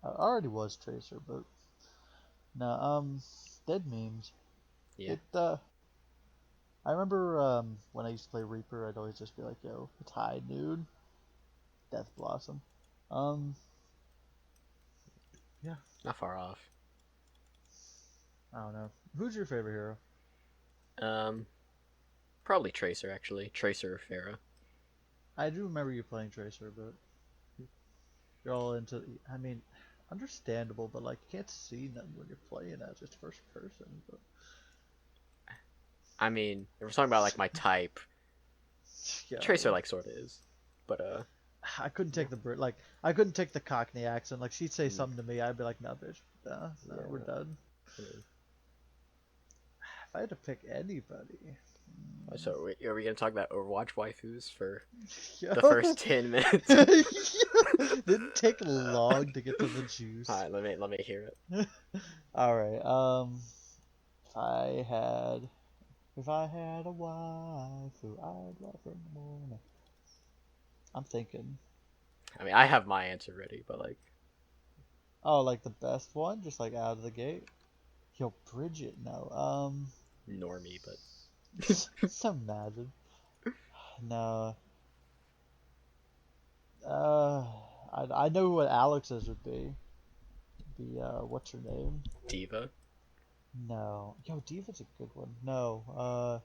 I already was Tracer, but no. Dead memes. Yeah. It I remember when I used to play Reaper, I'd always just be like, "Yo, it's high, dude." Death Blossom. Um, yeah, Not far off. I don't know. Who's your favorite hero? Um, Probably Tracer actually. Tracer or Pharah. I do remember you playing Tracer, but you're all into. I mean, understandable, but like, you can't see nothing when you're playing as just first person. But I mean, if we're talking about like my type, Tracer yo, like sort of is, but I couldn't yeah, take the like, I couldn't take the Cockney accent. Like, she'd say mm, something to me, I'd be like, "No, bitch, nah, nah, we're yeah. done." I mean, If I had to pick anybody, so are we gonna talk about Overwatch waifus for yo, the first 10 minutes? didn't take long to get to the juice. Alright, let me hear it. All right. If I had, if I had a wife who I'd love her more. I'm thinking. I mean, I have my answer ready, but like Oh, like the best one, just like out of the gate. Yo, Bridget. No. normie, but Just imagine. No. Uh, I know what Alex's would be. Be what's her name? Diva. No. Yo, Diva's a good one. No.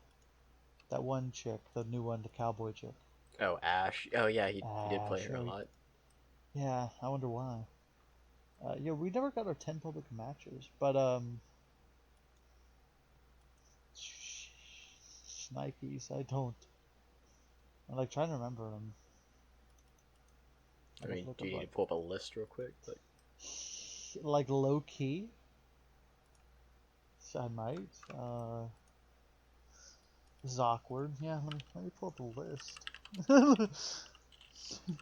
That one chick, the new one, the cowboy chick. Oh, Ash. Oh yeah, he did play Ash. her a lot. Yeah. I wonder why. Yeah, we never got our 10 public matches, but Nikes, I don't. I'm like trying to remember them. I I'd have to mean, look do up you need like to pull up a list real quick? like low key. So I might. This is awkward. Yeah, let me pull up a list.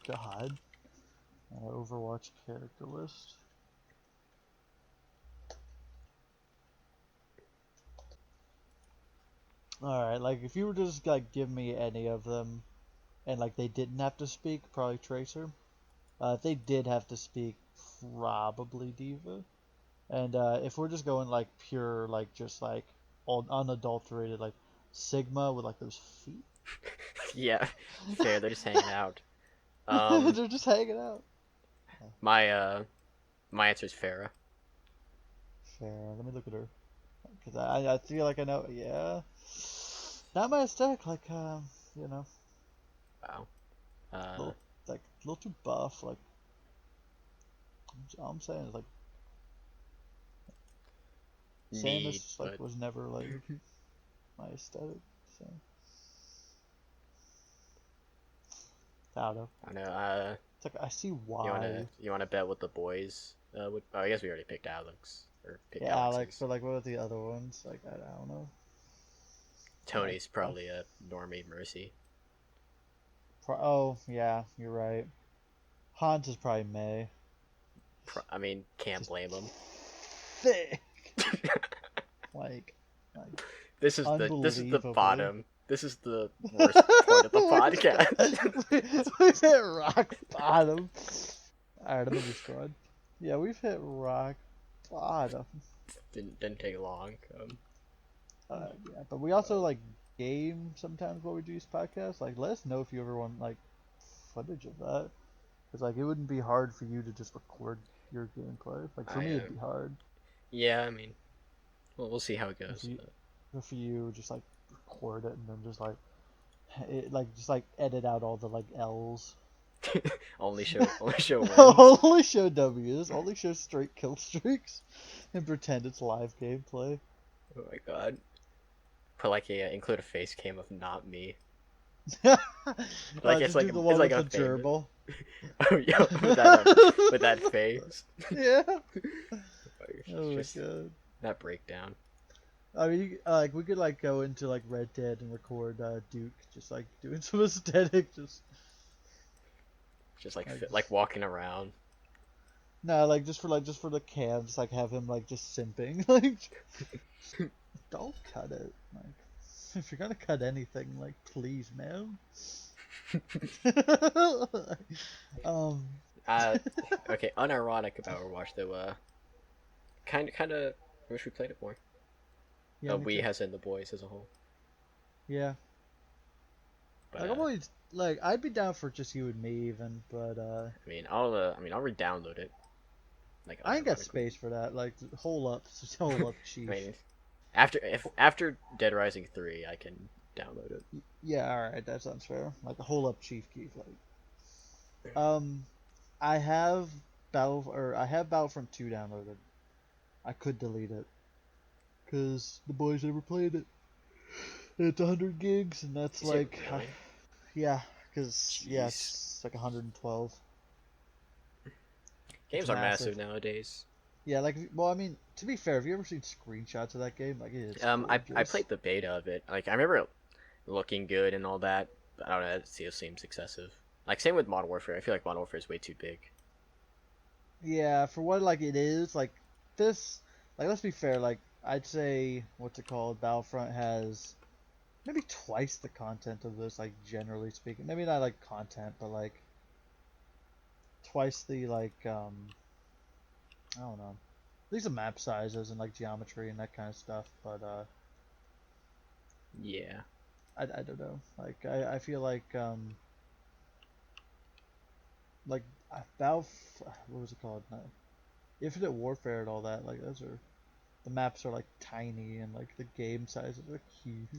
God, Overwatch character list. All right, like if you were to just like give me any of them, and like they didn't have to speak, probably Tracer. If they did have to speak, probably Diva. And if we're just going like pure, like just like unadulterated, like Sigma with like those feet, Yeah, fair. They're just hanging out. Um, they're just hanging out. my my answer is Farah. Fair. Let me look at her because I feel like I know. Yeah, not my aesthetic. Like you know, Wow. Uh, little like a little too buff. Like all I'm saying is like Samus need, just like but was never like my aesthetic. So I don't know. I don't know. It's like I see You wanna why. you wanna bet what the boys? Would, oh, I guess we already picked Alex or picked Yeah, Alex, Alex's. but like what are the other ones? Like I don't know. Like Tony's probably a normie Mercy. oh yeah, you're right. Hans is probably May. I mean, can't Just blame him. thick, like, like this is the unbelievably. bottom. This is the worst point of the podcast. We've hit rock bottom. Alright, another squad. Yeah, we've hit rock bottom. didn't take long. Yeah, but we also like game sometimes while we do these podcasts. Like, let us know if you ever want like footage of that, because like it wouldn't be hard for you to just record your gameplay. Like for I me, it'd be hard. Yeah, I mean, well, we'll see how it If goes. you, if you just like record it and then just like just like edit out all the like L's. Only show wins. Only show W's. Only show straight kill streaks, and pretend it's live gameplay. Oh my god. Put like a include a face cam of not me. Like Just do the it's one like with a the famous. gerbil. Oh yeah, with that face. Yeah. It's Oh my just god. that breakdown. I mean, like we could like go into like Red Dead and record Duke just like doing some aesthetic, just Just like like like walking around. no, like just for the cam, just like have him like just simping, like don't cut it. Like if you're gonna cut anything, like please, man. um, Uh, okay, unironic about Overwatch though. Kind of wish we played it more. Yeah, me We too. has in the boys as a whole. Yeah. But Like I'm always like I'd be down for just you and me even, but I'll re-download it like I ain't got unironically. space for that. Like hold up, hold up, I chief. mean, after Dead Rising 3, I can download it. Yeah, all right, that sounds fair. Like hold up, chief keef. Um, I have I have Battlefront 2 downloaded. I could delete it because the boys never played it. It's 100 gigs, and that's Is it like, really? yeah, because yeah, Jeez, it's like 112. It's games are massive. massive nowadays. Yeah, like, well, I mean, to be fair, have you ever seen screenshots of that game? Like, it's I gorgeous. played the beta of it. Like I remember it looking good and all that. But I don't know. It still seems excessive. Like same with Modern Warfare. I feel like Modern Warfare is way too big. Yeah, for what like it is, like this, like let's be fair, like I'd say what's it called? Battlefront has maybe twice the content of this, like generally speaking. Maybe not like content, but like twice the I don't know. At least the map sizes and like geometry and that kind of stuff. But Yeah, I don't know. Like I feel like Battle what was it called? Infinite Warfare and all that. Like those are the maps are like tiny and like the game sizes are huge.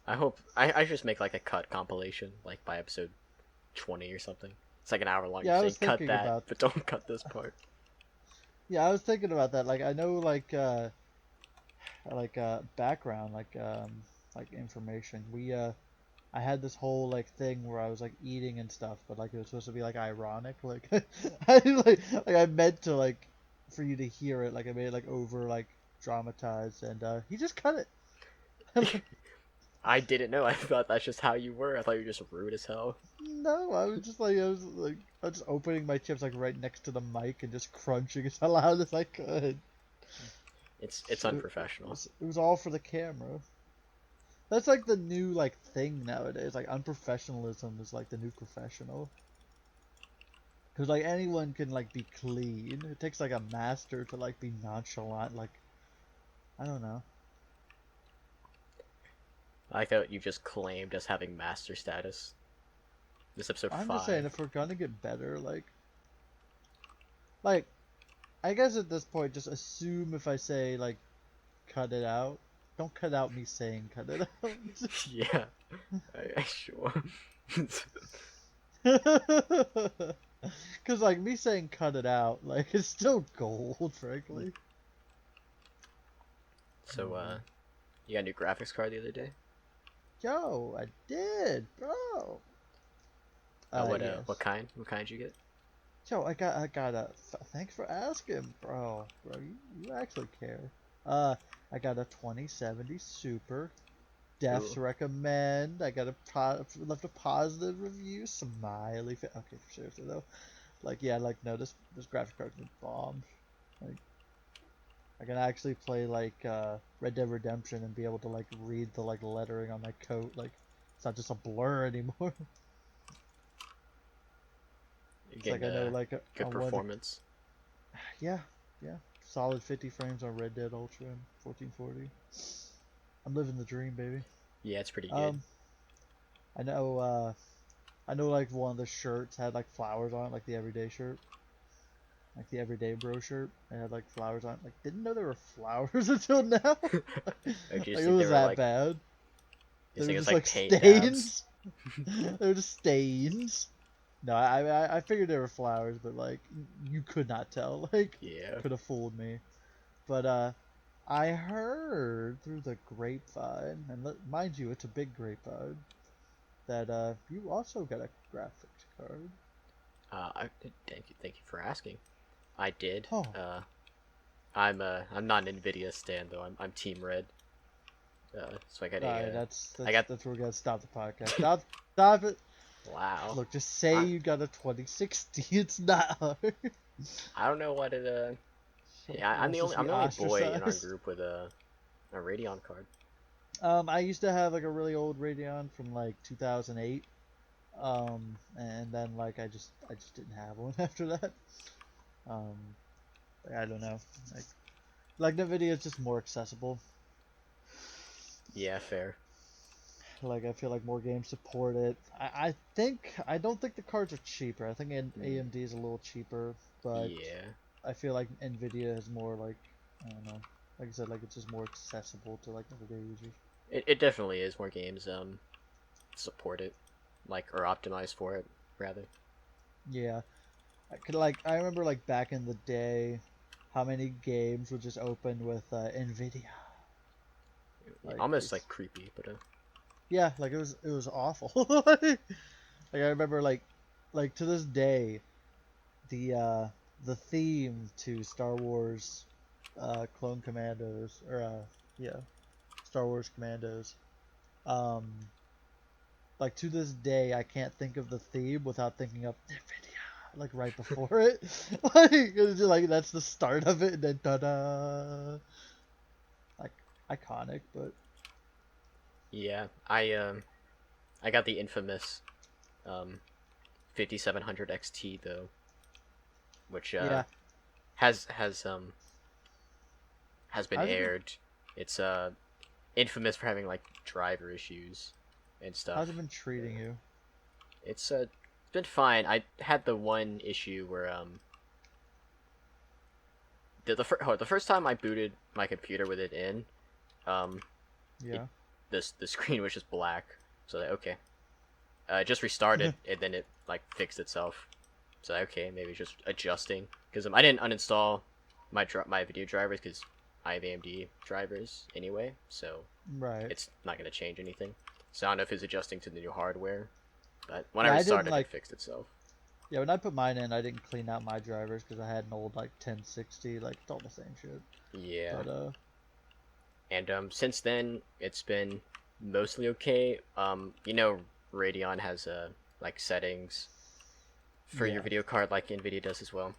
I hope I just make like a cut compilation like by episode 20 or something. It's like an hour long. You're Yeah, I saying was cut thinking that, about. but don't cut this part. Yeah, I was thinking about that. Like I know background like information. I had this whole like thing where I was like eating and stuff, but like it was supposed to be like ironic. Like I meant to like for you to hear it. Like I made it like over like dramatized, and he just cut it. I didn't know. I thought that's just how you were. I thought you were just rude as hell. No, I was just opening my chips like right next to the mic and just crunching as loud as I could. It's It, unprofessional. it was all for the camera. That's like the new like thing nowadays. Like unprofessionalism is like the new professional. Cause like anyone can like be clean. It takes like a master to like be nonchalant. Like I don't know. I like that you just claimed as having master status. This episode I'm just saying 5. if we're gonna get better, like I guess at this point just assume if I say like cut it out. Don't cut out me saying cut it out. Yeah, sure. Cause like me saying cut it out, like it's still gold, frankly. So, you got a new graphics card the other day? Yo, I did, bro. What Yes. kind? What kind did you get? Yo, I got a. Thanks for asking, bro. Bro, you actually care. I got a 2070 Super. Defs Ooh, recommend. I got left a positive review. Smiley. Okay, seriously though. Like yeah, like no, this graphic card's been bomb. Like I can actually play like Red Dead Redemption and be able to like read the like lettering on my coat. Like it's not just a blur anymore. you're It's like getting I know a like I good want to. performance. Yeah, yeah. Solid 50 frames on Red Dead Ultra and 1440. I'm living the dream, baby. Yeah, it's pretty good. Um, I know. I know like one of the shirts had like flowers on it, like the everyday shirt, like the everyday bro shirt. It had like flowers on it. Like didn't know there were flowers until now. Or do you Like just it think they was were that like? bad. You They were think it's just like like paint dabs? stains. They were just stains. No, I figured they were flowers, but like you could not tell. Like Yeah. could have fooled me. But I heard through the grapevine, and mind you, it's a big grapevine, that you also got a graphics card. Thank you for asking. I did. Oh, I'm not an Nvidia stan though. I'm Team Red. So I got alright, a that's I that's got that's where we gotta stop the podcast. Stop it. wow. Look, just say I you got a 2060. It's not hard. I don't know what it yeah, Wants to I'm be the only boy in our ostracized. group with a Radeon card. I used to have like a really old Radeon from like 2008. And then like I just didn't have one after that. Um, I don't know, like Nvidia is just more accessible. Yeah, fair. Like I feel like more games support it. I don't think the cards are cheaper. I think Hmm. AMD is a little cheaper, but Yeah. I feel like Nvidia is more like, I don't know. Like I said, like it's just more accessible to like everyday users. It definitely is more games support it, like or optimize for it rather. Yeah, I remember like back in the day, how many games would just open with Nvidia. Like Almost it's like creepy, but yeah, like it was awful. Like I remember like to this day the uh the theme to Star Wars Clone Commandos or yeah, Star Wars Commandos. Um like to this day I can't think of the theme without thinking of Nvidia like right before it. Like it's just, like that's the start of it and then ta-da. Like iconic, but yeah, I got the infamous um 5700 XT though, which yeah. has been How's it been aired. It's infamous for having like driver issues and how's it stuff. been treating you? It's been fine. I had the one issue where the first time I booted my computer with it in, um it Yeah. the screen was just black. So like, okay, it just restarted and then it like fixed itself. So like, okay, maybe it's just adjusting because I didn't uninstall my video drivers because I have AMD drivers anyway, so Right. it's not gonna change anything. So I don't know if it's adjusting to the new hardware, but when I Yeah, I didn't restarted, it like fixed itself. yeah, when I put mine in, I didn't clean out my drivers because I had an old like 1060, like it's all the same shit. Yeah, But and since then it's been mostly okay. Radeon has like settings for your yeah. video card like Nvidia does as well.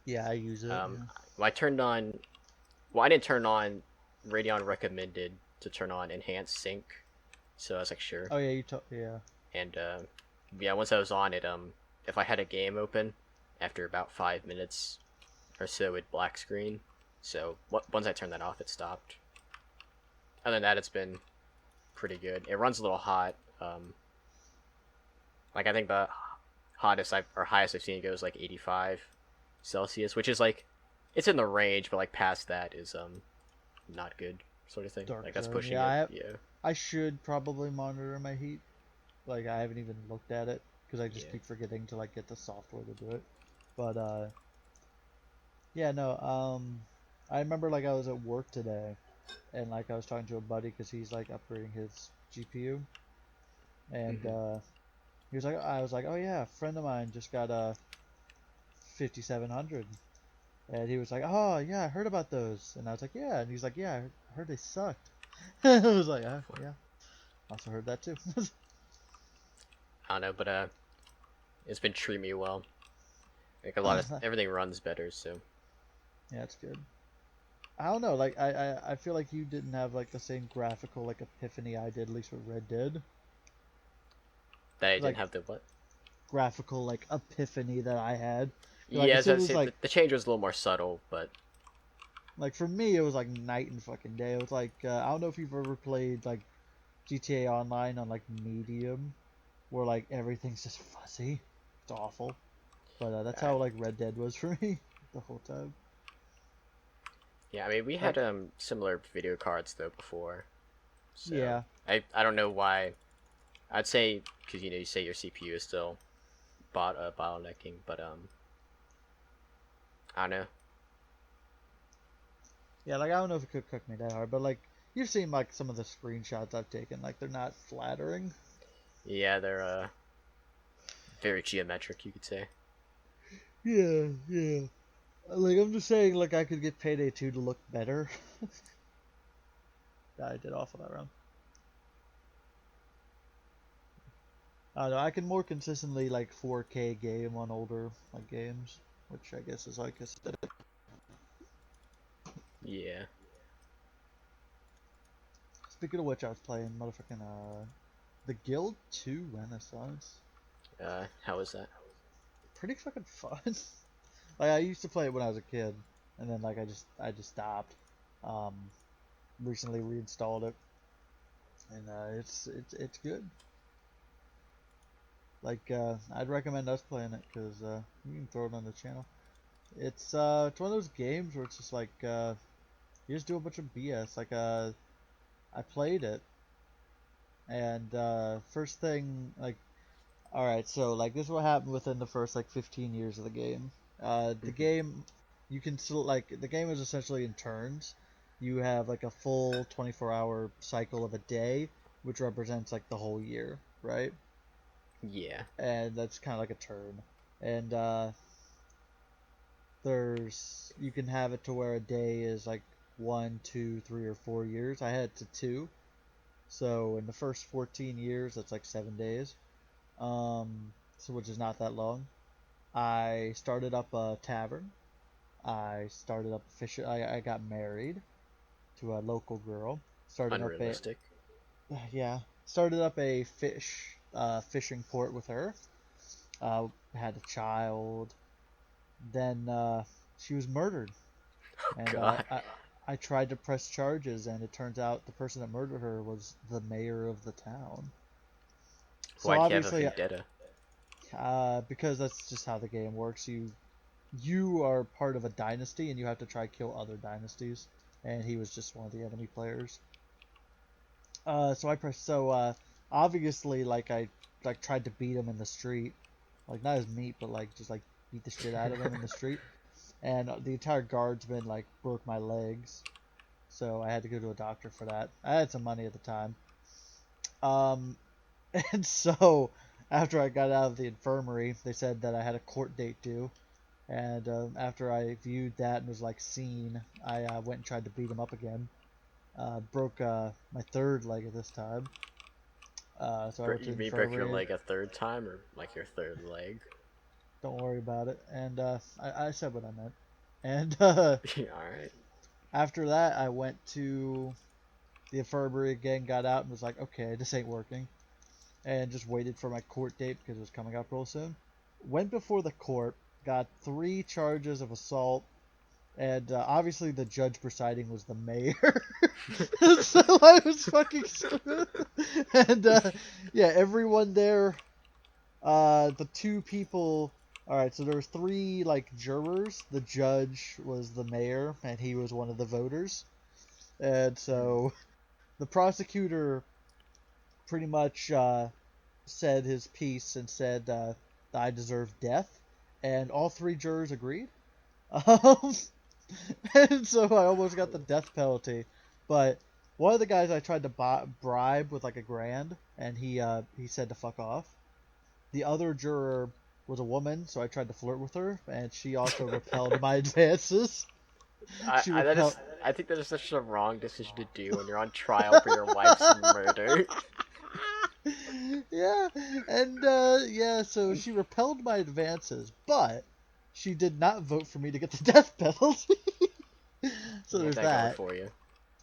Yeah, I use it. Um, Yeah. well, I turned on. Well, I didn't turn on. Radeon recommended to turn on enhanced sync, so I was like, sure. Oh yeah, you told yeah. And yeah, once I was on it, if I had a game open, after about 5 minutes or so, it black screen. So once I turned that off, it stopped. Other than that, it's been pretty good. It runs a little hot. Like I think the hottest or highest I've seen it goes like 85 Celsius, which is like it's in the range, but like past that is not good sort of thing. Dark Like that's zone. pushing Yeah, it. Yeah, I should probably monitor my heat. Like I haven't even looked at it because I just yeah. keep forgetting to like get the software to do it. But yeah, no. I remember like I was at work today and like I was talking to a buddy because he's like upgrading his GPU and Hmm. he was like, I was like, oh yeah, a friend of mine just got a 5700, and he was like, oh yeah, I heard about those, and I was like, yeah, and he's like, yeah, I heard they sucked. I was like, yeah, also heard that too. I don't know, but it's been treating me well. Like a lot of everything runs better, so Yeah, it's good. I don't know, like I feel like you didn't have like the same graphical like epiphany I did, at least with Red Dead. that I didn't Like have the what. graphical like epiphany that I had. Like Yeah, as so soon I'd as say like the change was a little more subtle, but like for me it was like night and fucking day. It was like I don't know if you've ever played like GTA Online on like medium, where like everything's just fuzzy. It's awful. But that's I, how like Red Dead was for me the whole time. yeah, I mean we Like had similar video cards though before, so yeah, I don't know why. I'd say because you say your CPU is still bottlenecking, but I don't know. yeah. Like I don't know if it could cook me that hard, but like you've seen like some of the screenshots I've taken. Like they're not flattering. Yeah, they're very geometric, you could say. Yeah, yeah. Like I'm just saying, like I could get Payday 2 to look better. I did awful that round. I don't know. I can more consistently like 4K game on older like games, which I guess is like aesthetic. Yeah. Speaking of which, I was playing motherfucking the Guild 2 Renaissance. How was that? Pretty fucking fun. Like I used to play it when I was a kid, and then like I just stopped. Um, Recently reinstalled it, and it's good. Like I'd recommend us playing it because you can throw it on the channel. It's one of those games where it's just like you just do a bunch of BS. Like I played it, and first thing like all right, so like this is what happened within the first like 15 years of the game. The Hmm. game you can still like the game is essentially in turns. You have like a full 24-hour cycle of a day, which represents like the whole year, right? Yeah. And that's kind of like a turn. And there's you can have it to where a day is like 1, 2, 3, or 4 years. I had it to 2, so in the first 14 years, that's like 7 days. So which is not that long. I started up a tavern. I started up fishing. I got married to a local girl. Starting up a Unrealistic. yeah. Started up a fishing port with her. Had a child. Then she was murdered, Oh and God. I tried to press charges, and it turns out the person that murdered her was the mayor of the town. So Why'd you have a obviously, vendetta? because that's just how the game works. You are part of a dynasty, and you have to try kill other dynasties. And he was just one of the enemy players. So I pressed. So obviously, like I like tried to beat him in the street, like not as meat, but like just like beat the shit out of him in the street. And the entire guardsman like broke my legs, so I had to go to a doctor for that. I had some money at the time. Um, and so after I got out of the infirmary, they said that I had a court date due. And after I viewed that and was like seen, I went and tried to beat him up again. Broke my third leg at this time. So I went to You mean broke your infirmary. leg a third time, or like your third leg? Don't worry about it. And I said what I meant. And All right. after that, I went to the infirmary again, got out, and was like, okay, this ain't working. And just waited for my court date because it was coming up real soon. Went before the court, got 3 charges of assault, and obviously the judge presiding was the mayor. So I was fucking stupid. And yeah, everyone there, the 2 people. All right, so there was 3 like jurors. The judge was the mayor, and he was one of the voters. And so the prosecutor pretty much said his piece and said that I deserved death, and all 3 jurors agreed. Um, and so I almost got the death penalty. But one of the guys I tried to bribe with like $1,000, and he said to fuck off. The other juror was a woman, so I tried to flirt with her, and she also repelled my advances. She That repelled. is. I think that is such a wrong decision to do when you're on trial for your wife's murder. Yeah, and yeah, so she repelled my advances, but she did not vote for me to get the death penalty. So Ain't there's that going that. for you?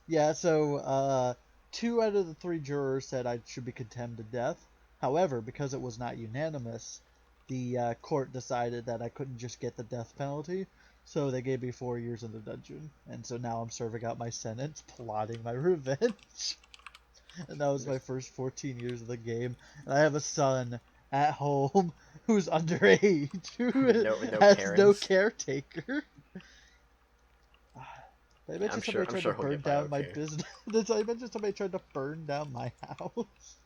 Yeah, so 2 out of the 3 jurors said I should be condemned to death. However, because it was not unanimous, the court decided that I couldn't just get the death penalty, so they gave me 4 years in the dungeon, and so now I'm serving out my sentence, plotting my revenge. And that was my first 14 years of the game. And I have a son at home who's underage, who No has no parents. caretaker. Did I Yeah, mention somebody I'm tried to sure he'll burn get by down my okay. business? Did I mention somebody tried to burn down my house?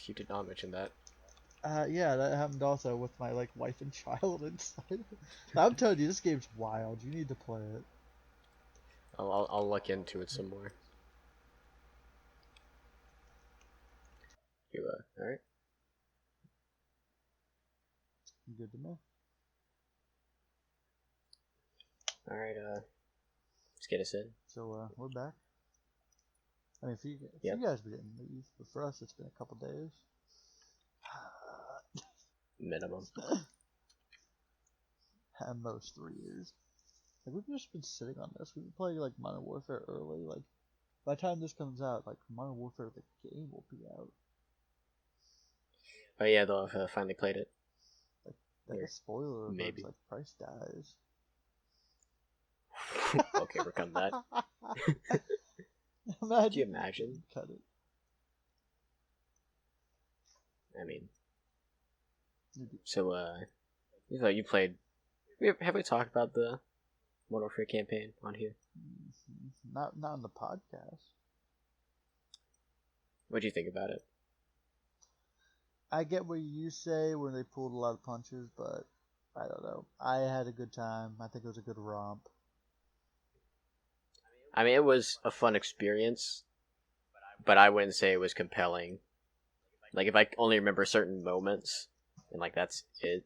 You did not mention that. Yeah, that happened also with my like wife and child inside. I'm telling you, this game's wild. You need to play it. I'll look into it some more. You all right? Good to know. All right. Let's get us in. So we're back. I mean, for Yep. you guys, we didn't leave, but for us, it's been a couple days. Minimum. At most 3 years. Like we've just been sitting on this. We've been playing like Modern Warfare early. Like by the time this comes out, like Modern Warfare the game will be out. Oh yeah, they'll have finally played it. Like Or a spoiler alert, maybe. like Price dies. Okay, we're coming that. Could you Imagine. imagine? Cut it. I mean, so you played. Have we talked about the Modern Warfare campaign on here? Not on the podcast. What do you think about it? I get what you say when they pulled a lot of punches, but I don't know. I had a good time. I think it was a good romp. I mean, it was a fun experience, but I wouldn't say it was compelling. Like, if I only remember certain moments, and like that's it.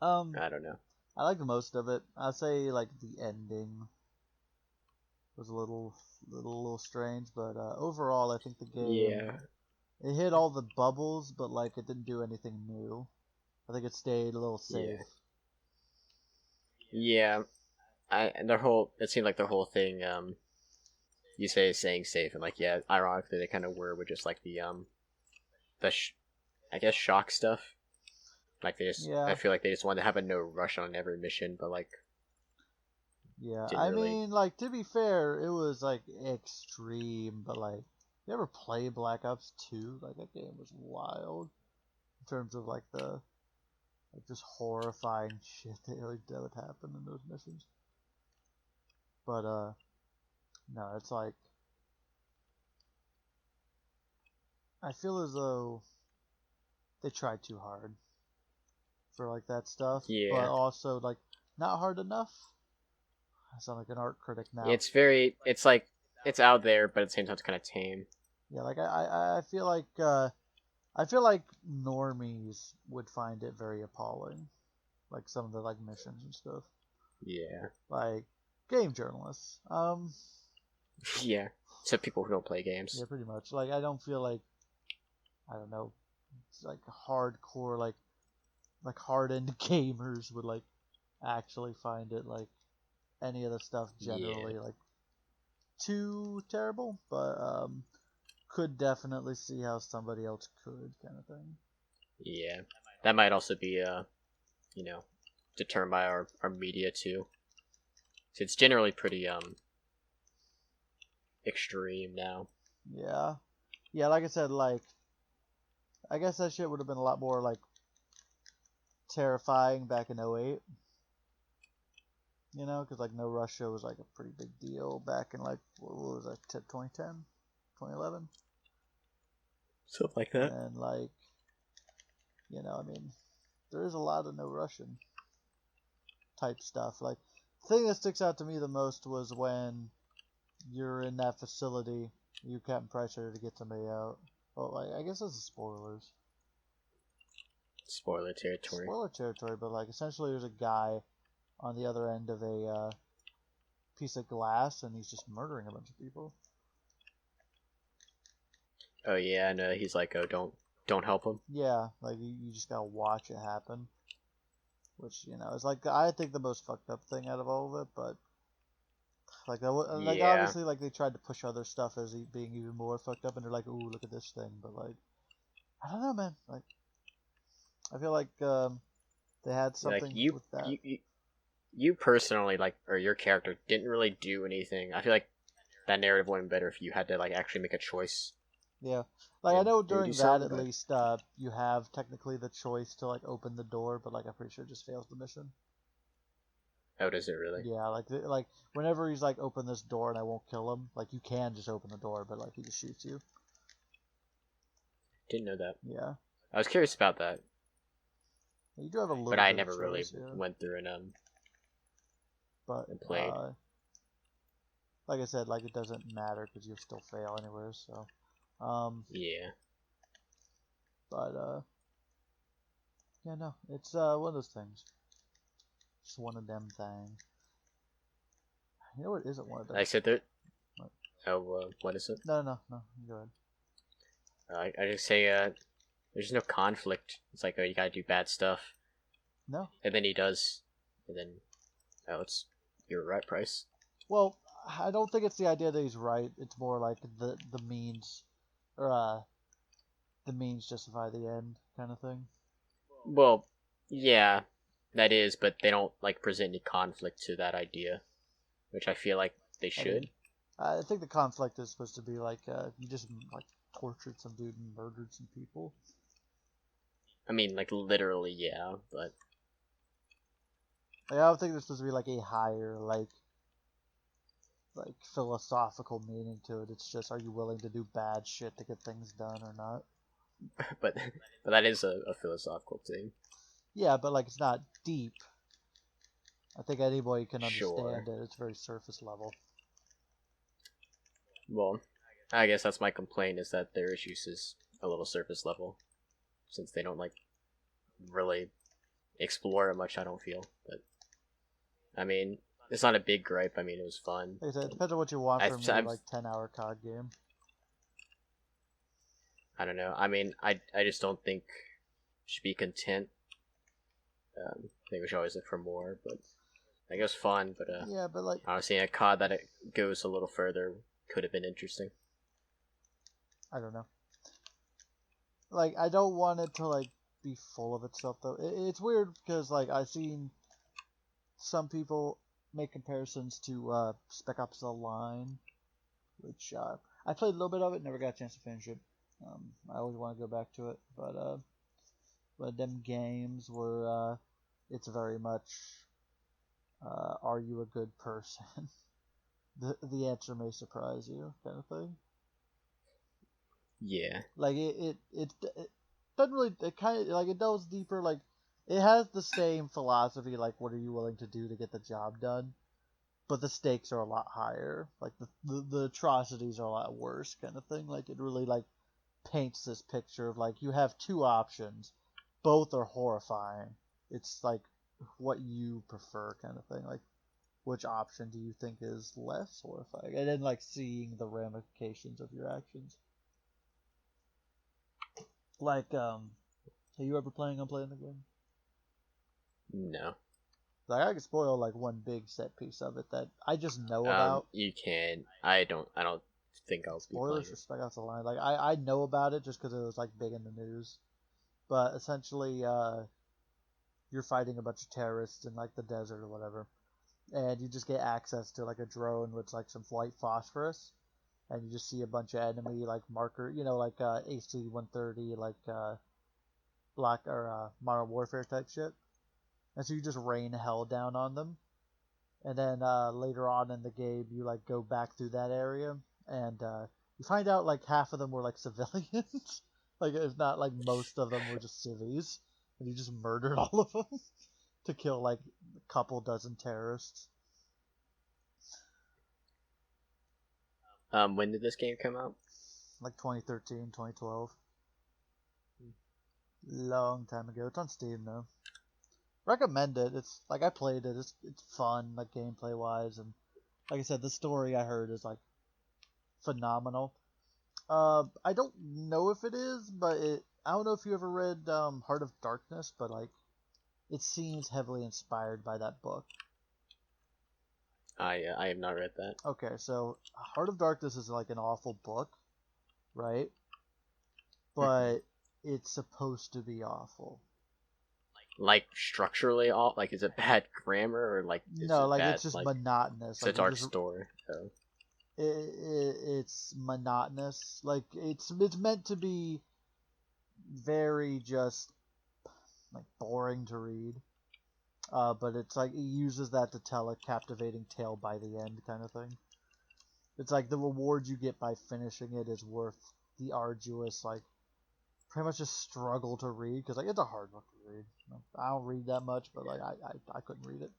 Um, I don't know. I liked most of it. I'd say like the ending was a little strange, but overall, I think the game Yeah, it hit all the bubbles, but like it didn't do anything new. I think it stayed a little safe. yeah, yeah. Their whole it seemed like their whole thing. You say saying safe, and like yeah, ironically they kind of were with just like the I guess shock stuff. Like I Yeah, feel like they just wanted to have a no rush on every mission, but like yeah. didn't I really. mean, like to be fair, it was like extreme, but like you ever play Black Ops 2? Like that game was wild in terms of like the like just horrifying shit that would happen in those missions. But no, it's like I feel as though they tried too hard for like that stuff, but Yeah, also like not hard enough. I sound like an art critic now. it's very. It's like it's out there, but at the same time it's kind of tame. Yeah, like I feel like normies would find it very appalling, like some of the like missions and stuff. Yeah, Like game journalists. yeah. So people who don't play games. Yeah, pretty much. Like I don't feel like I don't know, it's like hardcore like hardened gamers would like actually find it like any of the stuff Yeah, generally like too terrible, but could definitely see how somebody else could kind of thing. yeah. That might also be you know, determined by our media too. So it's generally pretty extreme now. Yeah. Yeah, like I said, like I guess that shit would have been a lot more like terrifying back in '08, you know, because like No Russia was like a pretty big deal back in like what was that 2010, 2011, Stuff like that. and like you know, I mean, there is a lot of No Russian type stuff. Like the thing that sticks out to me the most was when you're in that facility, you Captain Price ready to get somebody out. Well, like, I guess this is spoilers. Spoiler territory. Spoiler territory, but like essentially there's a guy on the other end of a piece of glass and he's just murdering a bunch of people. Oh yeah, and he's like, oh don't help him. Yeah, like you just gotta watch it happen. Which, you know, is like I think the most fucked up thing out of all of it, but like Yeah, obviously like they tried to push other stuff as being even more fucked up and they're like, ooh, look at this thing, but like I don't know, man. Like I feel like they had like something with that. you personally like or your character didn't really do anything. I feel like that narrative would have been better if you had to like actually make a choice Yeah, like I and know maybe do during that something, at but least you have technically the choice to like open the door, but like I'm pretty sure it just fails the mission. oh, does it really? Yeah, like whenever he's like open this door and I won't kill him, like you can just open the door, but like he just shoots you. Didn't know that. Yeah, I was curious about that, you do have a but little I bit of never really choice. Yeah, went through but and played. like I said, like it doesn't matter because you'll still fail anywhere. So, um, Yeah. but yeah, no, it's one of those things. Just one of them things. You know what isn't one of them? I said that. What? Oh, what is it? No. Go ahead. I just say there's no conflict. It's like, oh, you gotta do bad stuff, No. and then he does, and then oh, it's you're right, Price. Well, I don't think it's the idea that he's right. It's more like the means, or the means justify the end kind of thing. Well, yeah, that is, but they don't like present any conflict to that idea, which I feel like they I mean, should. I think the conflict is supposed to be like you just like tortured some dude and murdered some people. I mean, like literally, yeah, but Like, I don't think there's supposed to be like a higher like philosophical meaning to it. It's just, are you willing to do bad shit to get things done or not? but but that is a philosophical thing. Yeah, but like it's not deep. I think anybody can Sure. understand it. It's very surface level. Well, I guess that's my complaint is that their issues is a little surface level, since they don't like really explore it much. I don't feel, but I mean, it's not a big gripe. I mean, it was fun. Like I said, it depends on what you want I've, from your I've like 10-hour COD game. I don't know. I mean, I just don't think should be content. I think we should always look for more, but like, it was fun. But Yeah, but like honestly, a COD that it goes a little further could have been interesting. I don't know. Like I don't want it to like be full of itself though. It's weird because like I've seen some people make comparisons to Spec Ops: The Line, which I played a little bit of it, never got a chance to finish it. I always want to go back to it, but them games were it's very much are you a good person? The answer may surprise you, kind of thing. Yeah, Like it doesn't really, it kind of like it delves deeper. Like it has the same philosophy, like what are you willing to do to get the job done, but the stakes are a lot higher. Like the atrocities are a lot worse, kind of thing. Like it really like paints this picture of like you have two options, both are horrifying. It's like what you prefer, kind of thing. Like which option do you think is less horrifying, and then like seeing the ramifications of your actions. Like are you ever planning on playing the game? no. Like I could spoil like one big set piece of it that I just know about. You can. I don't. I don't think I'll be Spoilers playing for it. Spec Ops: The Line. Like I know about it just because it was like big in the news. But essentially, you're fighting a bunch of terrorists in like the desert or whatever, and you just get access to like a drone with like some white phosphorus, and you just see a bunch of enemy like marker, like AC-130, like black or Modern Warfare type shit, and so you just rain hell down on them. And then later on in the game, you like go back through that area, and you find out like half of them were like civilians, like if not like most of them were just civvies, and you just murdered all of them to kill like a couple dozen terrorists. When did this game come out? Like 2013, 2012, long time ago. It's on Steam though. Recommend it. It's like I played it. It's fun, like gameplay wise, and like I said, the story I heard is like phenomenal. I don't know if it is, but I don't know if you ever read Heart of Darkness, but like it seems heavily inspired by that book. I have not read that. Okay, so Heart of Darkness is like an awful book, right? But it's supposed to be awful. Like structurally, all like is it bad grammar or like is No, it like bad it's just like monotonous. so Like it's you art just story? So it's monotonous. Like it's meant to be very just like boring to read. But it's like it uses that to tell a captivating tale by the end, kind of thing. It's like the reward you get by finishing it is worth the arduous, like pretty much just struggle to read because like it's a hard book to read. I don't read that much, but like I couldn't read it.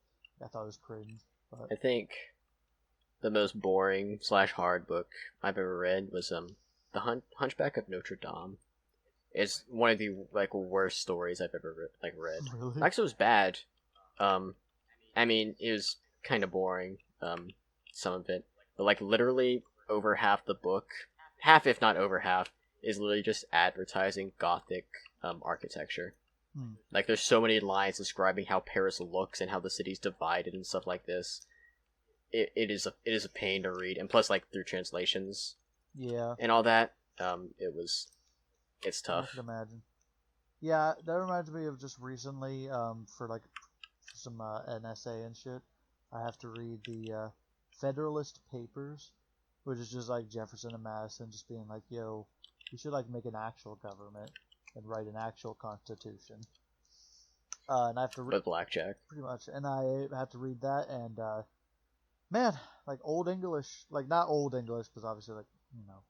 I thought it was cringe. But I think the most boring slash hard book I've ever read was the Hunchback of Notre Dame. It's one of the like worst stories I've ever read. really, Actually, it was bad. Um, I mean, it was kind of boring. Some of it, but like literally over half the book, half if not over half, is literally just advertising Gothic architecture. hmm. Like there's so many lines describing how Paris looks and how the city's divided and stuff like this. It is a pain to read, and plus like through translations Yeah, and all that, it's I tough. can imagine. Yeah, that reminds me of just recently, for like some an essay and shit. I have to read the Federalist Papers, which is just like Jefferson and Madison just being like, "Yo, we should like make an actual government and write an actual constitution." And I have to But blackjack. pretty much, and I have to read that, and man, like old English, like not old English, because obviously like you know,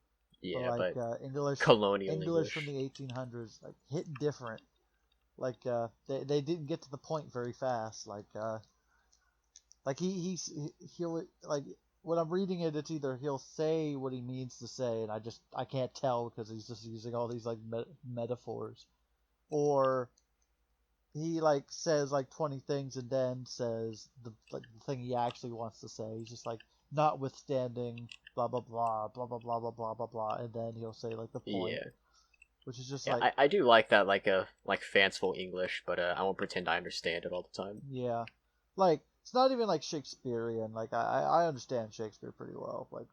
but Yeah, like but English, colonial English from English. the 1800s, like hit different. Like they didn't get to the point very fast. Like he'll like when I'm reading it, it's either he'll say what he needs to say, and I can't tell because he's just using all these like metaphors, or he like says like 20 things and then says the thing he actually wants to say. He's just like notwithstanding blah blah blah blah blah blah blah blah blah blah, and then he'll say like the point, Yeah. which is just Yeah, like I do like that, like fanciful English, but I won't pretend I understand it all the time. yeah, like it's not even like Shakespearean. Like I understand Shakespeare pretty well. Like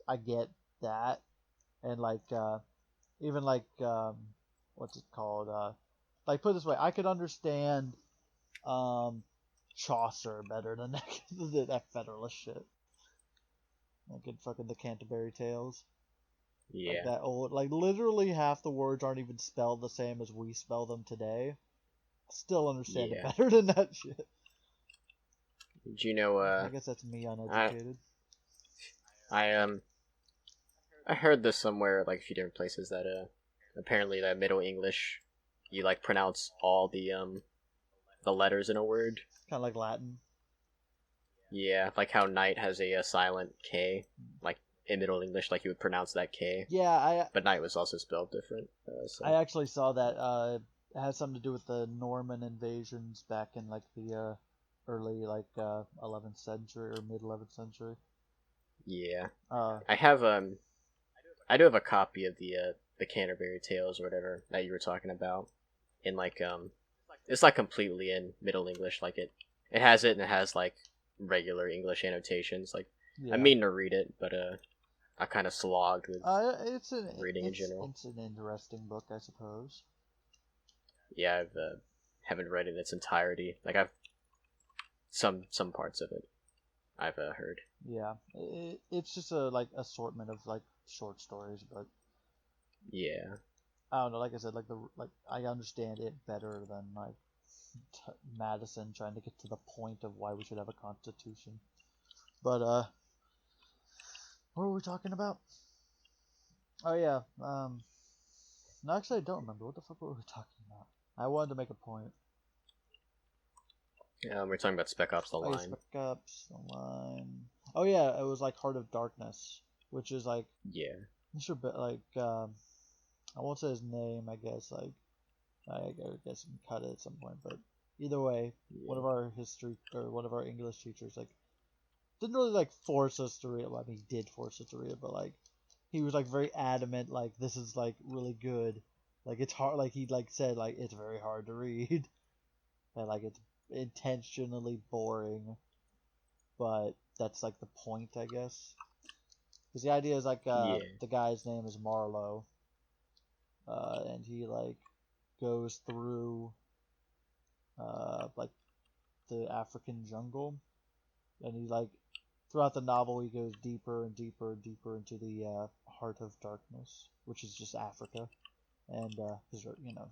I get that, and like even like what's it called? Like put it this way, I could understand um Chaucer better than that Federalist shit. Like in fucking the Canterbury Tales. Like Yeah, that old, like literally half the words aren't even spelled the same as we spell them today. Still understand it yeah. better than that shit. Do you know? I guess that's me I uneducated. I I heard this somewhere, like a few different places, that apparently that Middle English, you like pronounce all the letters in a word. Kind of like Latin. Yeah, like how night has a silent K, like in Middle English, like you would pronounce that K, Yeah, but night was also spelled different. I So actually saw that. It has something to do with the Norman invasions back in like the early like 11th century or mid 11th century. yeah, Uh, I have I do have a copy of the Canterbury Tales or whatever that you were talking about in like it's like completely in Middle English, like it has it and it has like regular English annotations. Like I yeah. mean to read it, but I kind of slogged with reading in general. It's an interesting book, I suppose. Yeah, I've haven't read it in its entirety. Like I've some parts of it I've heard. Yeah, it's just a like assortment of like short stories, but Yeah, I don't know. Like I said, like I understand it better than like Madison trying to get to the point of why we should have a constitution. But what were we talking about? Oh yeah, no, actually I don't remember what the fuck were we talking about. I wanted to make a point. we're talking about Spec Ops: The Oh yeah, Line. Spec Ops Online. Oh yeah, it was like Heart of Darkness, which is like Yeah, Mr. Like I won't say his name. I guess like I guess we can cut it at some point. But either way, one yeah, of our history or one of our English teachers like didn't really like force us to read it. Well, I mean, he did force us to read it, but like he was like very adamant. Like this is like really good. Like it's hard. Like he like said like it's very hard to read and like it's intentionally boring. But that's like the point, I guess. Because the idea is like yeah, the guy's name is Marlowe, and he like goes through like the African jungle, and he like throughout the novel he goes deeper and deeper and deeper into the heart of darkness, which is just Africa, and you know.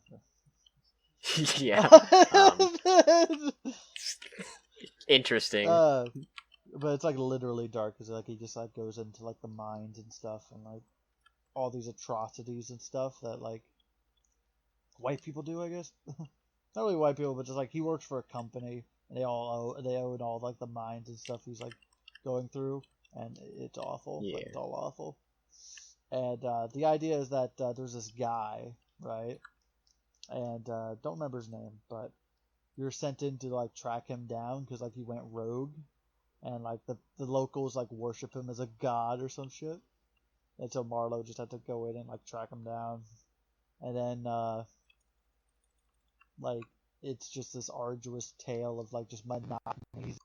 yeah. Um, interesting. uh, but it's like literally dark because like he just like goes into like the mines and stuff and like all these atrocities and stuff that like white people do, I guess. Not really white people, but just like he works for a company and they own all like the mines and stuff he's like going through, and it's awful. Like it's Yeah, all awful. And the idea is that there's this guy, right? And don't remember his name, but you're sent in to like track him down because like he went rogue, and like the locals like worship him as a god or some shit. And so Marlowe just had to go in and like track him down, and then like it's just this arduous tale of like just monotony.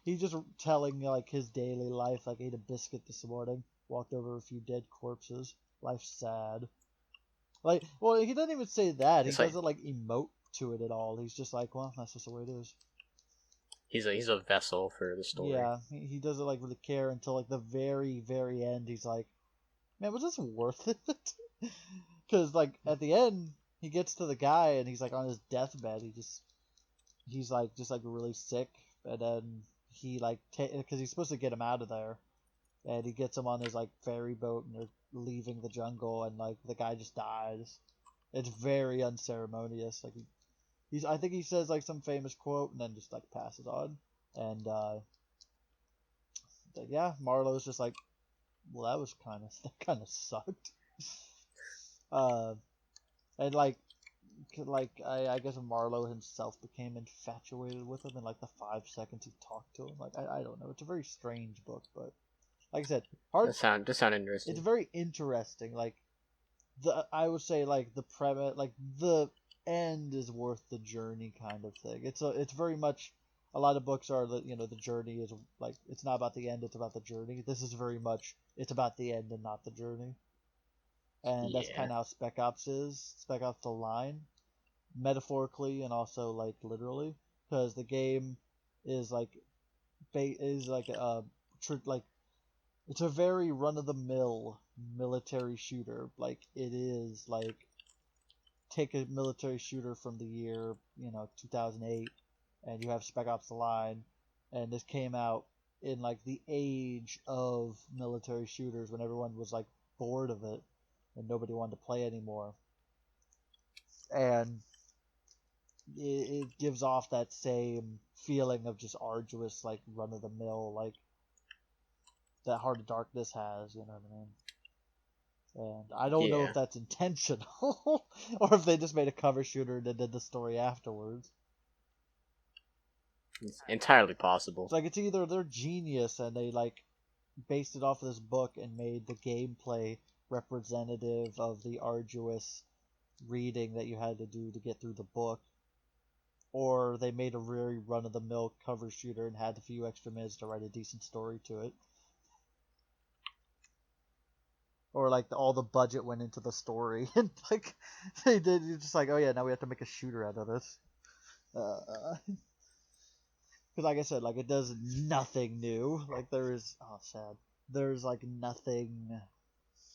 He's just telling like his daily life. Like ate a biscuit this morning, walked over a few dead corpses. Life's sad. Like, well, he doesn't even say that. He It's like doesn't like emote to it at all. He's just like, well, that's just the way it is. he's a vessel for the story. Yeah, he doesn't like really care until like the very very end. He's like, man, was this worth it? Because like at the end, he gets to the guy and he's like on his deathbed. He's like just like really sick, and then he like because he's supposed to get him out of there, and he gets him on his like ferry boat and they're leaving the jungle, and like the guy just dies. It's very unceremonious. Like he's I think he says like some famous quote and then just like passes on, and yeah, Marlowe's just like, well, that was that kind of sucked. Uh, and I guess Marlowe himself became infatuated with him in like the 5 seconds he talked to him. Like I don't know. It's a very strange book, but like I said, hard. That sound It's interesting. very interesting. Like I would say like the premise, like the end is worth the journey kind of thing. It's very much a lot of books are the journey is like it's not about the end, it's about the journey. This is very much it's about the end and not the journey. And that's Yeah. kind of how Spec Ops is. Spec Ops: The Line, metaphorically and also like literally, because the game is like is like a like it's a very run of the mill military shooter. Like it is like take a military shooter from the year 2008, and you have Spec Ops: The Line, and this came out in like the age of military shooters when everyone was like bored of it and nobody wanted to play anymore, and it gives off that same feeling of just arduous, like run of the mill, like that Heart of Darkness has. You know what I mean? And I don't know if Yeah. that's intentional or if they just made a cover shooter and then did the story afterwards. It's entirely It's possible. like it's either they're genius and they like based it off of this book and made the gameplay representative of the arduous reading that you had to do to get through the book, or they made a very run of the mill cover shooter and had a few extra minutes to write a decent story to it. Or like all the budget went into the story and like they did just like, oh yeah, now we have to make a shooter out of this. Because like I said, like it does nothing new. Like there is sad. There's like nothing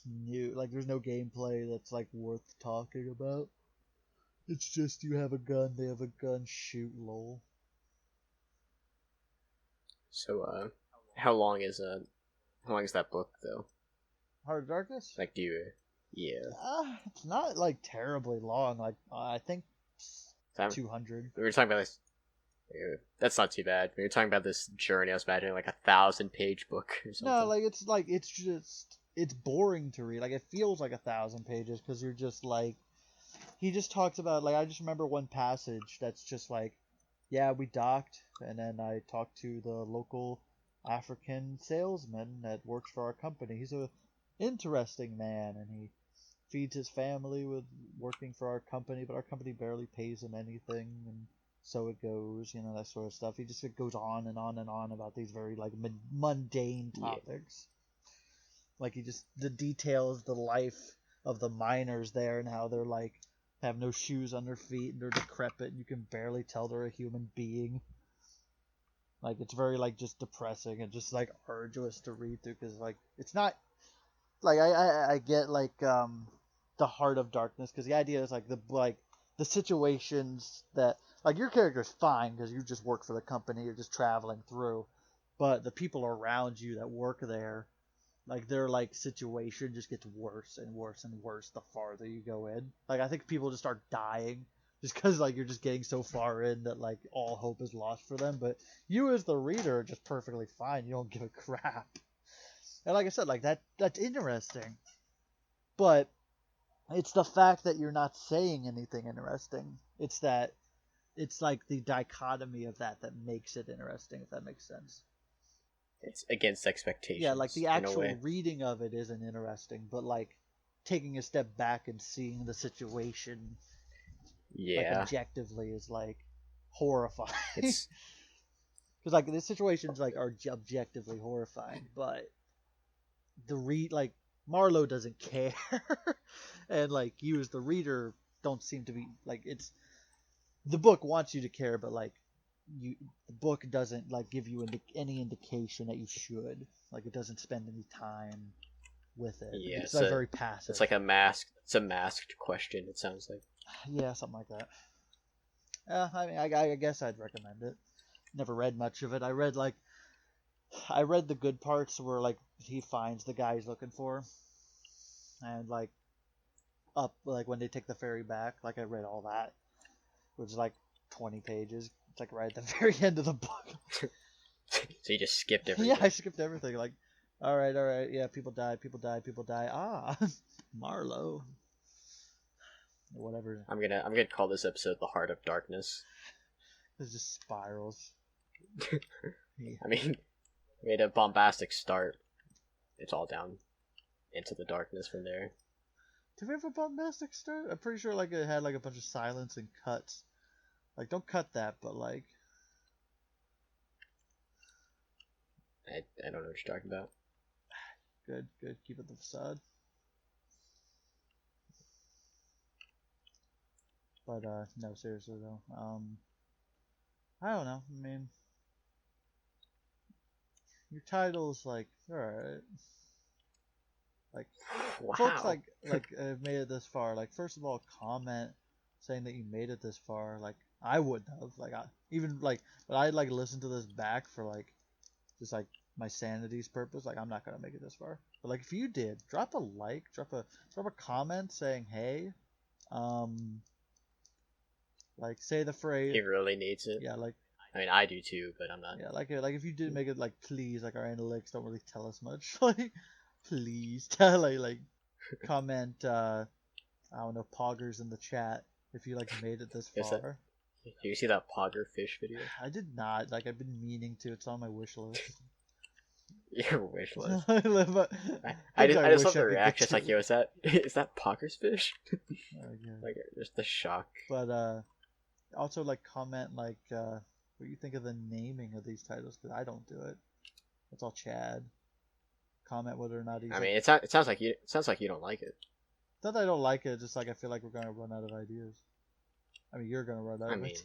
new. Like there's no gameplay that's like worth talking about. It's just you have a gun, they have a gun, shoot, lol. So how long is how long is that book though? Heart of Darkness? Like do you yeah. It's not like terribly long. Like I think That, 200. we were talking about this. That's not too bad. We were talking about this journey. I was imagining like 1,000-page book or No, something. like it's just it's boring to read. Like it feels like 1,000 pages because you're just like he just talks about like I just remember one passage that's just like, yeah, we docked and then I talked to the local African salesman that works for our company. He's a interesting man and he feeds his family with working for our company, but our company barely pays him anything, and so it goes, that sort of stuff. He just goes on and on and on about these very like mundane Yeah. topics. Like he just the details the life of the miners there and how they're like have no shoes on their feet and they're decrepit and you can barely tell they're a human being. Like it's very like just depressing and just like arduous to read through because like it's not like I get like the Heart of Darkness because the idea is like the situations that like your character's fine because you just work for the company, you're just traveling through, but the people around you that work there, like their like situation just gets worse and worse and worse the farther you go in. Like I think people just start dying just because like you're just getting so far in that like all hope is lost for them, but you as the reader are just perfectly fine. You don't give a crap. And like I said, like that's interesting. But it's the fact that you're not saying anything interesting. It's that it's like the dichotomy of that makes it interesting, if that makes sense. It's against Yeah, like expectations the in a actual way. reading of it isn't interesting, but like taking a step back and seeing the situation like Yeah. objectively is like horrifying. Because It's like the situations like are objectively horrifying, but the read like Marlowe doesn't care, and like you as the reader don't seem to be like it's the book wants you to care, but like you the book doesn't like give you any indication that you should. Like it doesn't spend any time with it. Yeah, It's like very it's passive. like a masked. It's a masked question. It sounds like. Yeah, something like that. I mean, I guess I'd recommend it. Never read much of it. I read the good parts where like he finds the guy he's looking for, and like up like when they take the ferry back. Like I read all that, which is like 20 pages. It's like right at the very end of the book. So you just skipped everything. Yeah, I skipped everything. Like, all right, yeah, people die, people die, people die. Ah, Marlowe, whatever. I'm gonna call this episode "The Heart of Darkness." It just spirals. Yeah. I mean, made a bombastic start. It's all down into the darkness from there. Did we have a bombastic start? I'm pretty sure like it had like a bunch of silence and cuts. Like, don't cut that, but like. I don't know what you're talking about. Good. Keep it the facade. But no, seriously though. I don't know. I mean, your title's like alright. Like, Wow. folks like have made it this far. Like, first of all, comment saying that you made it this far. Like, I wouldn't have. Like, but I'd like listen to this back for like, just like my sanity's purpose. Like, I'm not gonna make it this far. But like, if you did, drop a like, drop a comment saying, hey, like say the phrase. He really needs it. Yeah, like. I mean, I do too, but I'm not. Yeah, like if you did make it, like, please, like our analytics don't really tell us much. Like, please tell like comment. I don't know, poggers in the chat if you like made it this far. Did you see that Pogger fish video? I did not. Like, I've been meaning to. It's on my wish list. Your wish list. I just love the reaction. It's like, yo, is that Pogger's fish? Like, just the shock. But also like comment like what you think of the naming of these titles, because I don't do it. That's all Chad. Comment whether or not he's. I mean, it sounds like you don't like it. Not that I don't like it, just like I feel like we're gonna run out of ideas. I mean, you're gonna run out of it.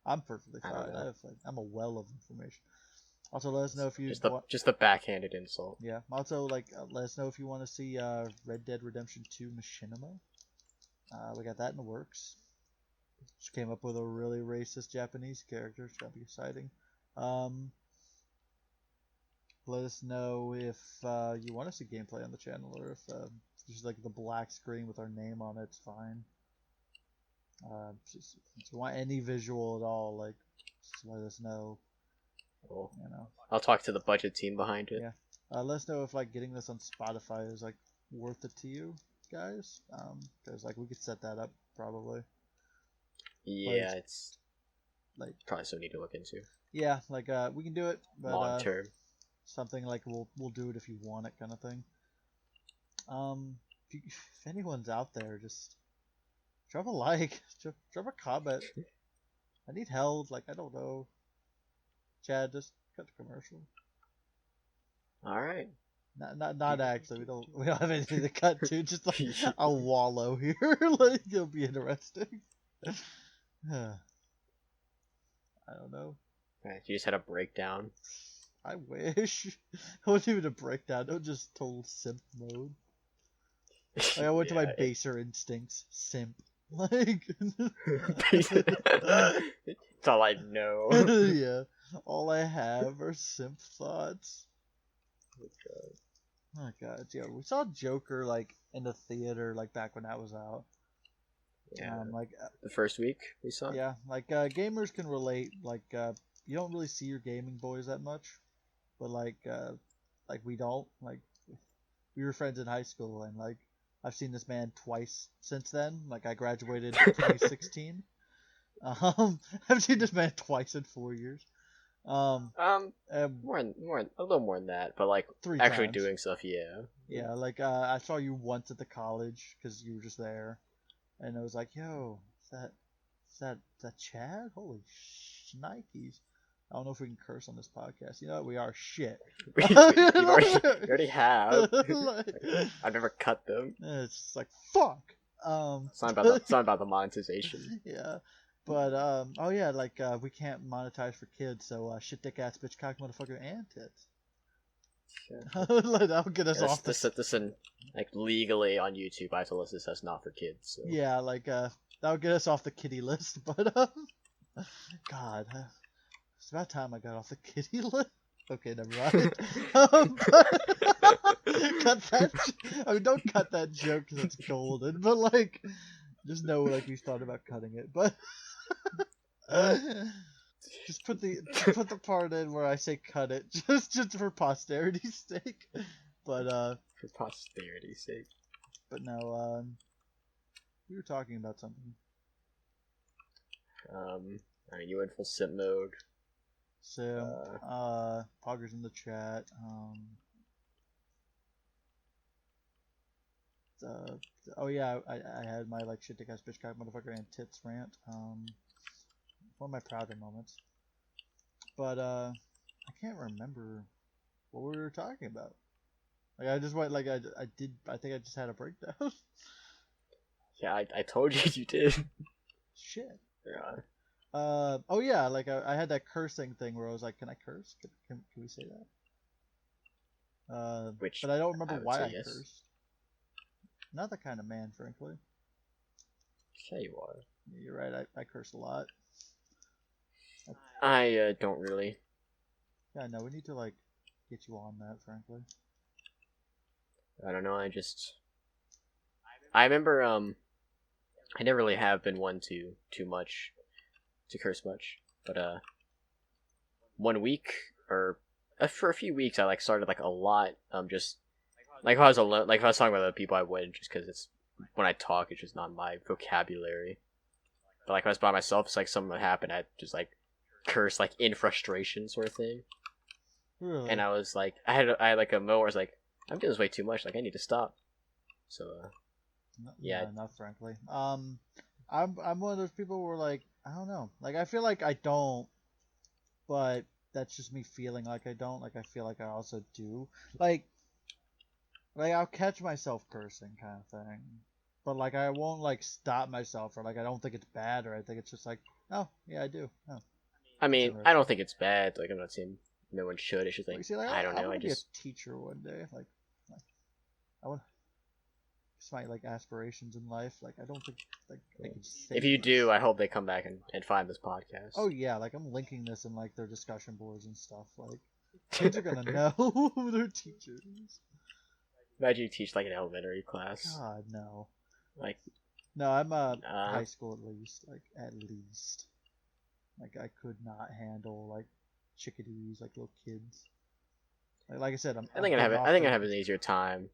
I'm perfectly fine. I'm a well of information. Also, let us know if you just the backhanded insult. Yeah. Also, like, let us know if you want to see Red Dead Redemption 2 Machinima. We got that in the works. Just came up with a really racist Japanese character. It's gonna be exciting. Let us know if you want to see gameplay on the channel, or if just like the black screen with our name on it, it's fine. Just, if you want any visual at all, like, just let us know. Cool. You know, I'll talk to the budget team behind it. Yeah. Let us know if like getting this on Spotify is like worth it to you guys. Because like we could set that up probably. Yeah, it's like probably something need to look into. Yeah, like we can do it, but long term. Something like we'll do it if you want it, kind of thing. If anyone's out there, just drop a like, drop a comment. I need help. Like, I don't know. Chad, just cut the commercial. All right. Not actually. We don't have anything to cut to. Just like a wallow here. Like, it'll be interesting. I don't know. Right, you just had a breakdown. I wish. It wasn't even a breakdown. It was just total simp mode. Like, I went to my baser instincts. Simp. Like. That's all I know. Yeah. All I have are simp thoughts. Oh god. Yeah, we saw Joker like in the theater like back when that was out. Yeah. Like the first week we saw. Yeah, like gamers can relate. Like you don't really see your gaming boys that much, but like we don't. Like we were friends in high school, and like I've seen this man twice since then. Like I graduated in 2016. I've seen this man twice in 4 years. More a little more than that, but like 3 actually times. doing stuff. Yeah. Yeah, like I saw you once at the college because you were just there, and I was like, "Yo, is that Chad? Holy Nikes!" I don't know if we can curse on this podcast. You know what? We are shit. You already have. Like, I've never cut them. it's just like fuck. It's not about the monetization. Yeah. But oh yeah, like we can't monetize for kids, so shit, dick, ass, bitch, cock, motherfucker, and tits. Like, that'll get us Yeah, off this in like legally on YouTube. I told us this is not for kids. So. Yeah, like that'll get us off the kitty list. But God, it's about time I got off the kitty list. Okay, never mind. Cut that. I mean, don't cut that joke because it's golden. But like, just know like we thought about cutting it. But just put the part in where I say cut it, just for posterity's sake. But for posterity's sake. But no, we were talking about something. I mean, you went full simp mode. Simp, Poggers in the chat. Oh yeah, I had my like shit dick ass bitch cock motherfucker and tits rant. One of my prouder moments. But I can't remember what we were talking about. Like I just went like I think I just had a breakdown. Yeah, I told you you did. Shit. Yeah. Oh yeah, like I had that cursing thing where I was like, can I curse? Can we say that? Which but I don't remember why I yes. cursed. Not that kind of man, frankly. Yeah, you are. You're right. I curse a lot. I don't really. Yeah, no, we need to like get you on that, frankly. I don't know. I remember I never really have been one to curse much, but 1 week or for a few weeks I like started like a lot just like if I was alone, like if I was talking about other people I wouldn't, just because it's when I talk it's just not my vocabulary. But like if I was by myself, it's like something would happen, I'd just like curse like in frustration sort of thing. Really? And I was like I had like a moment where I was like, I'm doing this way too much, like I need to stop. So yeah, no, not frankly. I'm one of those people where like I don't know, like I feel like I don't, but that's just me feeling like I don't. Like I feel like I also do. Like I'll catch myself cursing kind of thing, but like I won't like stop myself or like I don't think it's bad or I think it's just like oh yeah I do. Oh. I mean I don't think it's bad. Like I'm not saying no one should. It's just like, see, like I don't know. I just be a teacher one day. Like I want. It's my like aspirations in life. Like I don't think like I can say if you this. do, I hope they come back and find this podcast. Oh yeah, like I'm linking this in like their discussion boards and stuff. Like kids are gonna know who their teachers. Imagine you teach like an elementary class. God no. Like no, I'm high school at least. Like at least. Like I could not handle like chickadees, like little kids. Like I said, I think I'd have an easier time.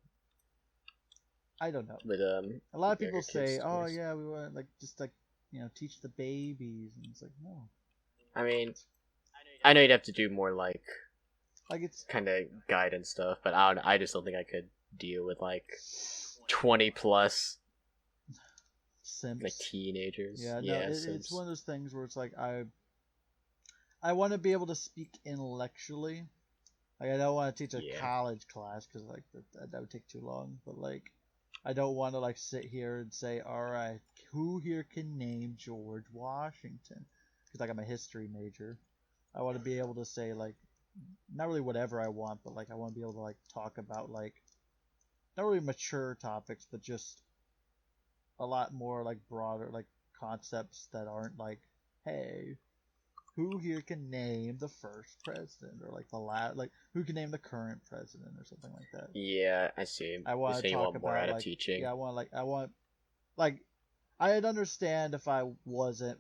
I don't know. With a lot of people say, "Oh yeah, we want like just like teach the babies," and it's like no. I mean, I know you'd have to do more like it's kind of guidance stuff, but I just don't think I could deal with like 20 plus simps. Like teenagers. Yeah, no, it's one of those things where it's like I want to be able to speak intellectually. Like I don't want to teach a college class because like that would take too long. But like I don't want to like sit here and say, all right, who here can name George Washington? Because like I'm a history major. I want to be able to say like not really whatever I want, but like I want to be able to like talk about like not really mature topics, but just a lot more like broader like concepts that aren't like, hey, who here can name the first president or like the last, like who can name the current president or something like that. Yeah, I see. I want to talk about like teaching. Yeah, I want like I'd understand if I wasn't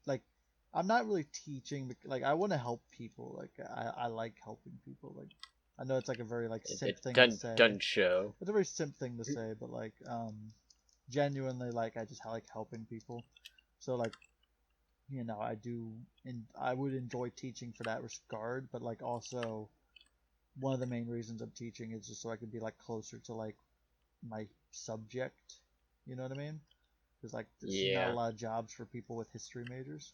like I'm not really teaching, like I want to help people. Like I like helping people. Like I know it's like a very like simp thing to say. Doesn't show. It's a very simp thing to say, but like genuinely like I just like helping people. So like I do, and I would enjoy teaching for that regard, but like also one of the main reasons I'm teaching is just so I can be like closer to like my subject. You know what I mean? Because like there's not a lot of jobs for people with history majors,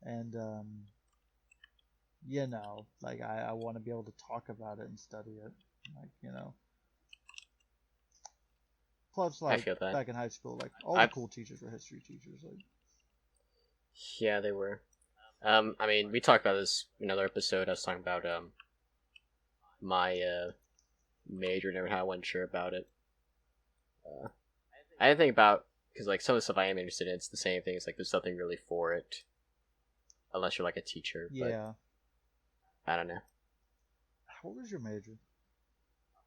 and like I want to be able to talk about it and study it, like Plus, I like feel that. back in high school, like all the I cool teachers were history teachers. Like, Yeah, they were. I mean, we talked about this in another episode. I was talking about my major and how I wasn't sure about it. I didn't think about because like some of the stuff I am interested in, it's the same thing. It's like there's nothing really for it unless you're like a teacher. But yeah. I don't know. What was your major?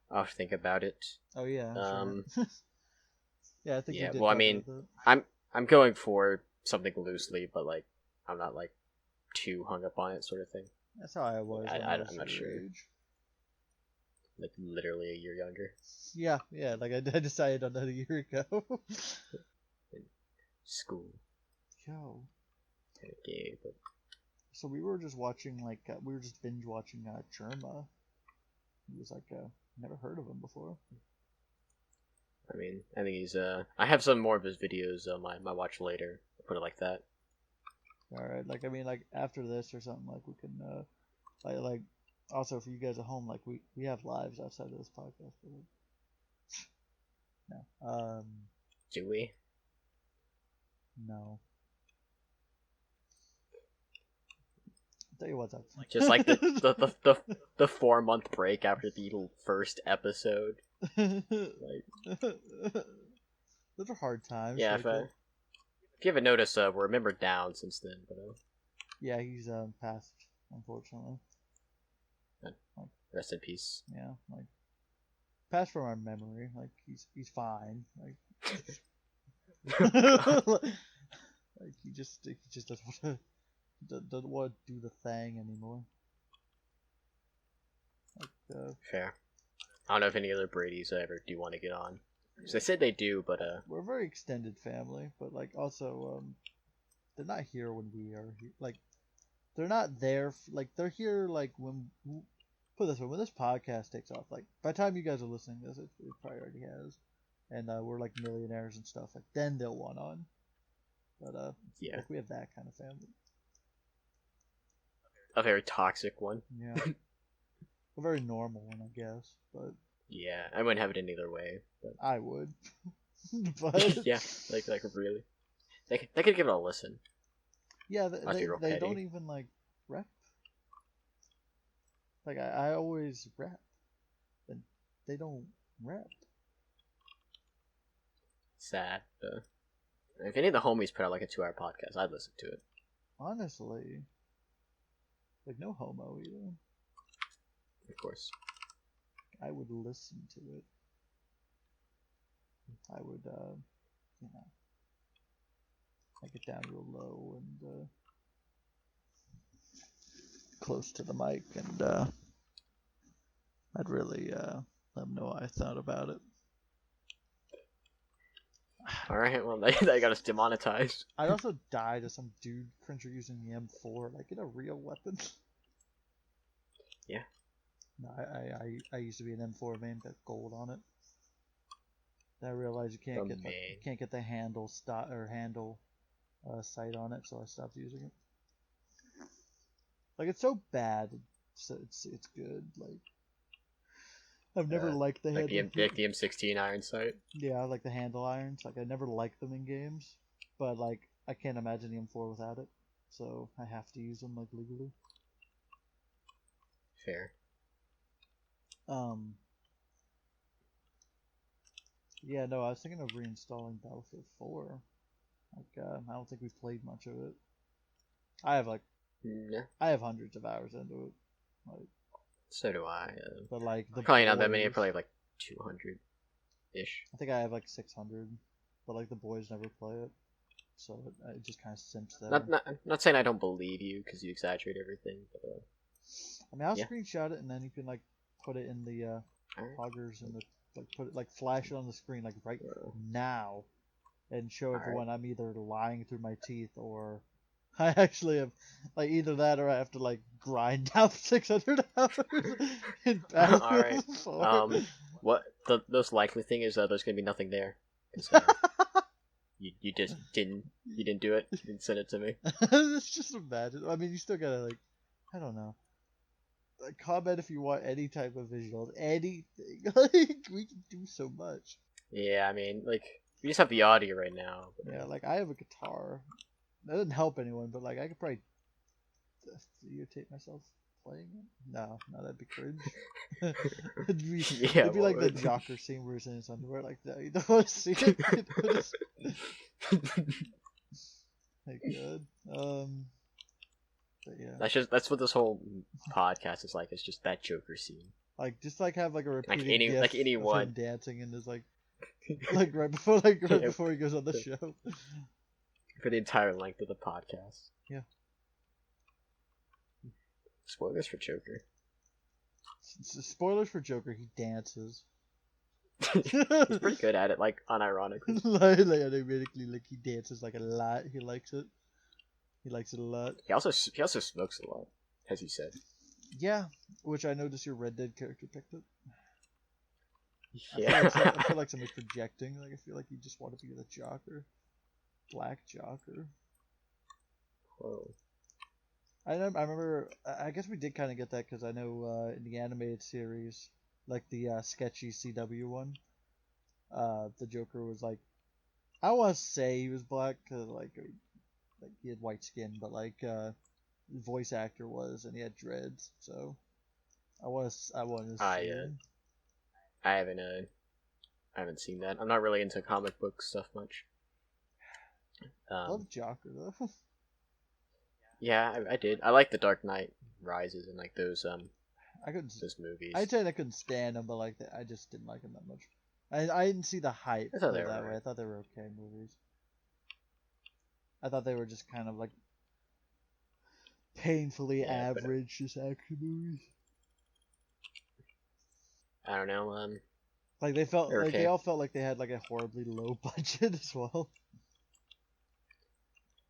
I'll have to think about it. Oh yeah, that's Um, right. Yeah, I think we yeah. did Well, I talk mean, about that. I'm going for something loosely, but like I'm not like too hung up on it, sort of thing. That's how I was when I was I'm not your sure. age. Like literally a year younger. Yeah, yeah. Like I decided on that a year ago. In school. Yo. Kind of gay, but So we were just watching we were just binge watching Germa. He was like never heard of him before. I mean, I think he's I have some more of his videos on my watch later. I'll put it like that. All right, like I mean, like after this or something, like we can like also for you guys at home, like we have lives outside of this podcast. But, like, no, Do we? no. I'll tell you what's up. Just like the 4 month break after the first episode. Like, Those are hard times. yeah, Like, if you haven't noticed, we're a member down since then. But yeah, he's passed, unfortunately. Like, rest in peace. yeah, like passed from our memory. Like he's fine. Like, like he just doesn't want to do the thing anymore. Like, Fair. I don't know if any other Brady's ever do want to get on. Because they said they do, but we're a very extended family, but like also they're not here when we are here. Like they're not there. Like they're here like when put it this way, when this podcast takes off. Like by the time you guys are listening to this, it probably already has, and we're like millionaires and stuff. Like then they'll want on. But yeah, like we have that kind of family. a very toxic one. Yeah, a very normal one, I guess. But Yeah, I wouldn't have it in either way. But I would. But yeah, like really, they could give it a listen. yeah, Not to be real they petty. don't even like rep. Like I always rep, and they don't rep. Sad. If any of the homies put out like a 2 hour podcast, I'd listen to it. Honestly, like no homo either. Of course. I would listen to it. I would, make it down real low and close to the mic, and I'd really let them know what I thought about it. Alright, well, they got us demonetized. I'd also die to some dude cringer using the M4. Like, get a real weapon. Yeah. No, I used to be an M4 main, got gold on it. Then I realized you can't get the handle sight on it, so I stopped using it. Like it's so bad, so it's good. Like I've never liked the like handle. the M16 iron sight. Yeah, I like the handle irons. Like I never liked them in games, but like I can't imagine the M4 without it, so I have to use them like legally. Fair. Yeah, no, I was thinking of reinstalling Battlefield 4. Like, I don't think we've played much of it. I have hundreds of hours into it. Like, So do I. but like the Probably not that many. boys- Probably like 200 ish. I think I have like 600, but like the boys never play it, so it just kind of simps there. Not saying I don't believe you because you exaggerate everything, but I mean, I'll yeah. screenshot it and then you can like put it in the Alright. hoggers and put it like flash it on the screen like right now, and show Alright. everyone I'm either lying through my teeth or I actually have like either that or I have to like grind out 600 hours in Battlefield 4. What the most likely thing is there's gonna be nothing there. You just didn't do it. You didn't send it to me. It's just imagine. I mean, you still gotta like, I don't know. comment if you want any type of visuals, anything. Like we can do so much. Yeah, I mean, like we just have the audio right now. But, Yeah, like I have a guitar. That doesn't help anyone, but like I could probably videotape myself playing it. No, that'd be cringe. yeah, It'd be what like the would? Jocker scene where he's in his underwear. Like that. You don't want to see it. Like good. But yeah, That's what this whole podcast is like. It's just that Joker scene. like just like have like a Like repeating GIF like of him anyone. dancing in his like right Yeah, before he goes on the show. for the entire length of the podcast. Yeah. Spoilers for Joker. Spoilers for Joker. He dances. He's pretty good at it, like unironically. Like automatically, like he dances like a lot. He likes it. He likes it a lot. He also smokes a lot, as he said. Yeah, which I noticed your Red Dead character picked it. Yeah. I feel like somebody's projecting. Like I feel like you just want to be the Joker, Black Joker. Whoa. I remember. I guess we did kind of get that because I know in the animated series, like the sketchy CW one, the Joker was like, I don't want to say he was black because like he had white skin, but like the voice actor was and he had dreads, so I want to I assume. I haven't seen that. I'm not really into comic book stuff much. Love Joker though. Yeah, I did. I like the Dark Knight Rises and like I couldn't. those movies. I'd say I couldn't stand them, but like I just didn't like them that much. I didn't see the hype I thought for they it were that way. I alright. thought they were okay movies. I thought they were just kind of like painfully Yeah, but average, just action movies. I don't know. Like they felt They're like they okay. all felt like they had like a horribly low budget as well.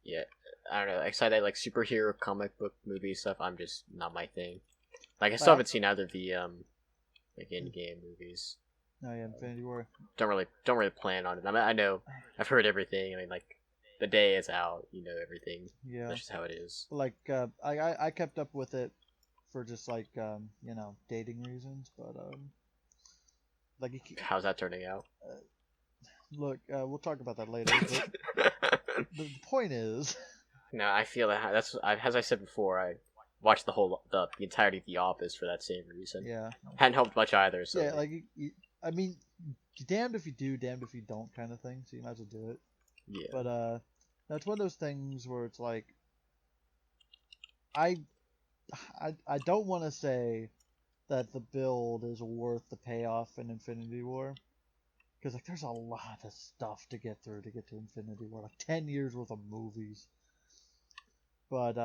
Yeah, I don't know. Excited like superhero comic book movie stuff. I'm just not my thing. Like I still Like, haven't seen either of the like in game movies. no, yeah, Infinity War. Don't really plan on it. I mean, I know I've heard everything. I mean, like the day it's out, you know everything. Yeah, That's just how it is. like I kept up with it for just like dating reasons, but like How's that turning out? uh, look, we'll talk about that later. But the point is, No, I feel that as I said before, I watched the entirety of The Office for that same reason. yeah, Hadn't helped much either. So yeah, like I mean, damned if you do, damned if you don't, kind of thing. So you might as well do it. yeah, But that's one of those things where it's like, I I don't want to say that the build is worth the payoff in Infinity War. Because like there's a lot of stuff to get through to get to Infinity War, like 10 years worth of movies. But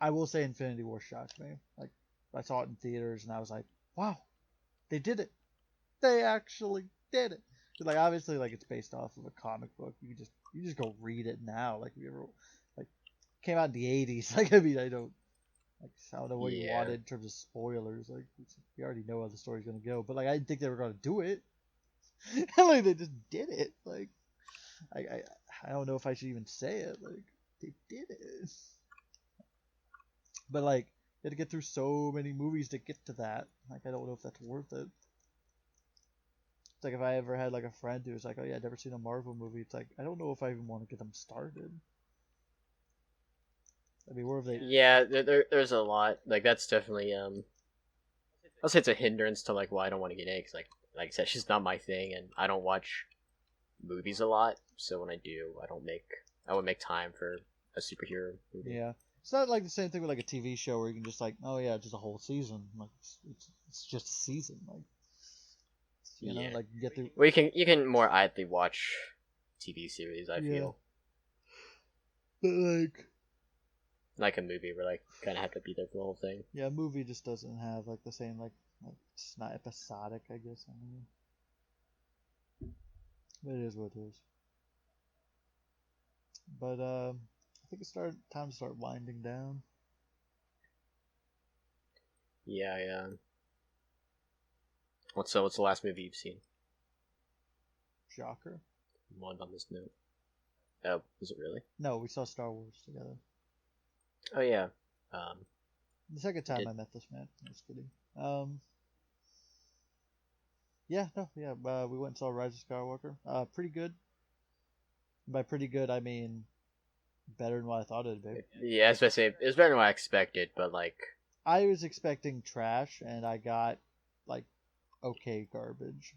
I will say Infinity War shocked me. Like I saw it in theaters and I was like, wow, they did it. They actually did it. Like obviously like it's based off of a comic book. You just go read it now. Like if you ever like came out in the 80s. Like I mean I don't like I don't know what you yeah, wanted in terms of spoilers. Like we already know how the story's gonna go. But like I didn't think they were gonna do it. Like they just did it. Like I, I I don't know if I should even say it. Like they did it. But like you had to get through so many movies to get to that. Like I don't know if that's worth it. It's like if I ever had like a friend who was like, "Oh yeah, I've never seen a Marvel movie." It's like I don't know if I even want to get them started. I mean, where have they? yeah. There's a lot. Like that's definitely I'll say it's a hindrance to like why I don't want to get in. Cause like I said, she's not my thing, and I don't watch movies a lot. So when I do, I would make time for a superhero movie. Yeah, it's not like the same thing with like a TV show where you can just like, oh yeah, just a whole season. Like it's just a season. Like Yeah. like you get through. Well, you can more idly watch TV series. I Yeah, feel but like a movie where like kind of have to be there for the whole thing. yeah, a movie just doesn't have like the same like it's not episodic, I guess. I mean, but it is what it is. But I think it's time to start winding down. Yeah, yeah. What's the last movie you've seen? Shocker. One on this note. Oh, is it really? No, we saw Star Wars together. Oh yeah. Um, The second time Did I met this man. I was kidding. Yeah, no, yeah. We went and saw Rise of Skywalker. Pretty good. By pretty good, I mean better than what I thought it'd be. yeah, especially it was better than what I expected, but like I was expecting trash, and I got like okay garbage,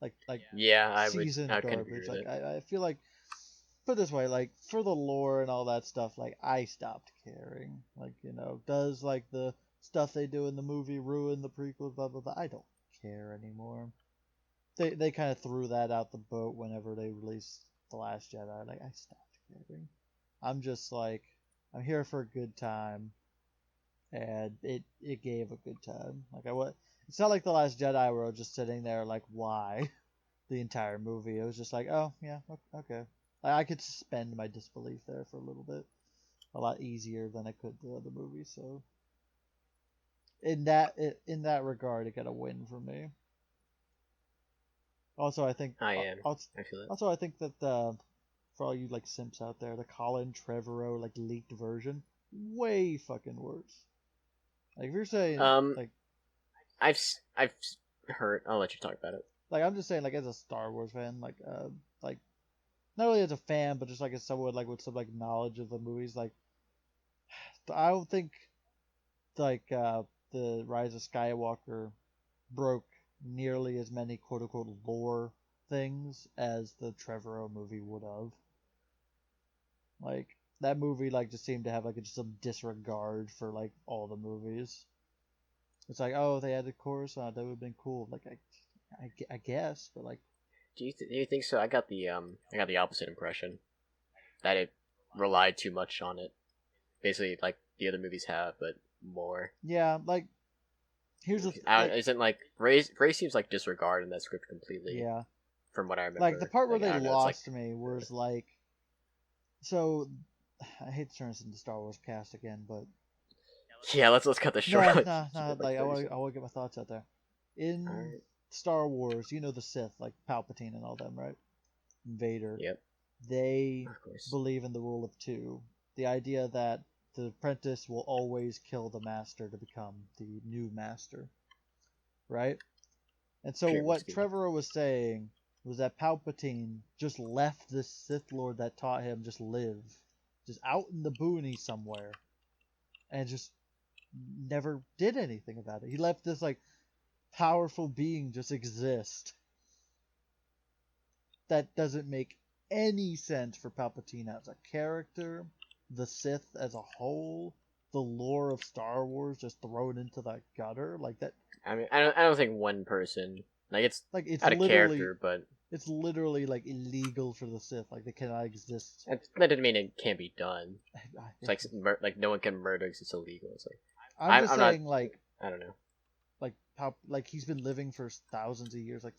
like yeah, seasoned I can agree garbage. with Like it. I feel like put it this way, like for the lore and all that stuff, like I stopped caring. Like does like the stuff they do in the movie ruin the prequels? Blah blah blah. I don't care anymore. They kind of threw that out the boat whenever they released the Last Jedi. Like I stopped caring. I'm just like I'm here for a good time, and it gave a good time. Like I was, it's not like the Last Jedi where I was just sitting there like why the entire movie. It was just like oh yeah okay. I could suspend my disbelief there for a little bit, a lot easier than I could the other movie. So in that regard, it got a win for me. Also, I think I am. I feel it. also I think that for all you like simps out there, the Colin Trevorrow like leaked version way fucking worse. Like if you're saying Um, I've heard. I'll let you talk about it. I'm just saying like as a Star Wars fan, like not only as a fan but just like as someone like with some like knowledge of the movies, like I don't think like the Rise of Skywalker broke nearly as many quote unquote lore things as the Trevorrow movie would have. Like that movie like just seemed to have like just some disregard for like all the movies. It's like oh they added Coruscant, that would have been cool. Like I guess, but like Do you think so? I got the opposite impression that it relied too much on it. Basically, like the other movies have, but more. yeah, like here's like Isn't like Ray seems like disregarding that script completely, yeah, from what I like the remember. part where Like they I don't know, it's like lost me was like so. I hate to turn this into Star Wars cast again, but yeah. Let's cut this short. no, Let's no, keep no. it like Like 30 seconds. I want to get my thoughts out there. All In right. Star Wars, the Sith, like Palpatine and all them, right? Vader. Yep. They Of course. believe in the rule of two. The idea that the apprentice will always kill the master to become the new master, right? And so Generally what speaking. Trevor was saying was that Palpatine just left this Sith Lord that taught him just live, just out in the boonies somewhere, and just never did anything about it. He left this like powerful being just exist. That doesn't make any sense for Palpatine as a character, the Sith as a whole, the lore of Star Wars just thrown into the gutter like that. I mean, I don't think one person like it's Like out of character, but it's literally like illegal for the Sith. Like they cannot exist. that doesn't mean it can't be done. It's I, like no one can murder because it's illegal. It's like I'm just I'm not. saying like I don't know. like he's been living for thousands of years. Like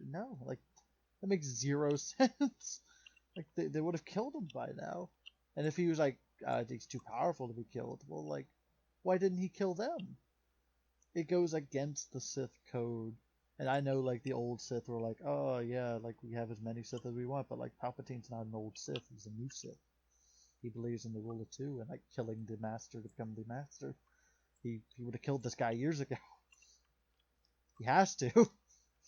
no, like that makes zero sense. Like they would have killed him by now. And if he was like he's too powerful to be killed, well like why didn't he kill them? It goes against the Sith code. And I know like the old Sith were like, oh yeah, like we have as many Sith as we want, but like Palpatine's not an old Sith, he's a new Sith. He believes in the rule of two and like killing the master to become the master. He would have killed this guy years ago. He has to.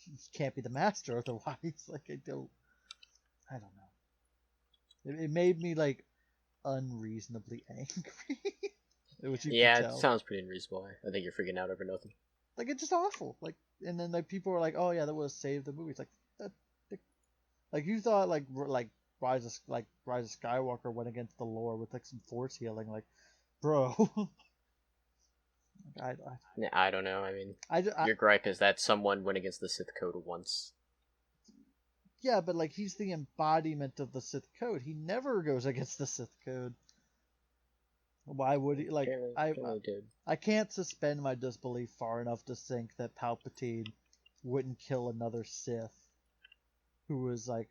He can't be the master otherwise. Like I don't know. It made me like unreasonably angry, which you can Yeah, it tell. sounds pretty unreasonable. I think you're freaking out over nothing. Like it's just awful. Like and then like people are like, oh yeah, that would have saved the movie. It's like that. Like you thought like Rise of Skywalker went against the lore with like some force healing. Like, bro. I, I, Yeah, I don't know. I mean, I your gripe is that someone went against the Sith code once. yeah, but like he's the embodiment of the Sith code. He never goes against the Sith code. Why would he? Like Apparently did. I can't suspend my disbelief far enough to think that Palpatine wouldn't kill another Sith who was like,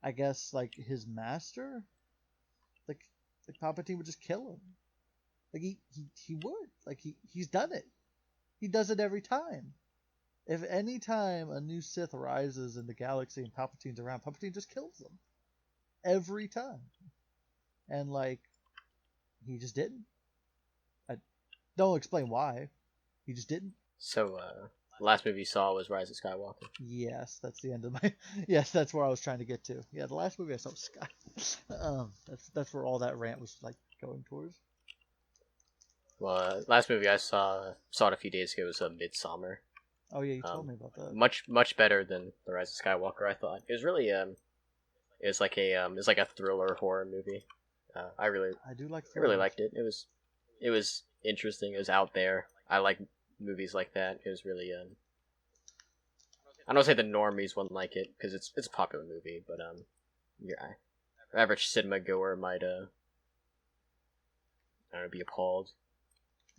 I guess like his master. Like Palpatine would just kill him. Like he would. Like he's done it. He does it every time. If any time a new Sith rises in the galaxy and Palpatine's around, Palpatine just kills them. Every time. And like he just didn't. Don't explain why. He just didn't. So, last movie you saw was Rise of Skywalker. Yes, that's the end of my. Yes, that's where I was trying to get to. Yeah, the last movie I saw was Sky. That's where all that rant was like going towards. Well, last movie I saw it a few days ago was Midsummer. Oh yeah, you told me about that. Much better than the Rise of Skywalker. I thought it was really it's like a thriller horror movie. I do like I really thrillers. liked it. It was interesting. It was out there. I like movies like that. It was really I don't say the normies wouldn't like it because it's a popular movie, but yeah, average cinema goer might I don't know, be appalled.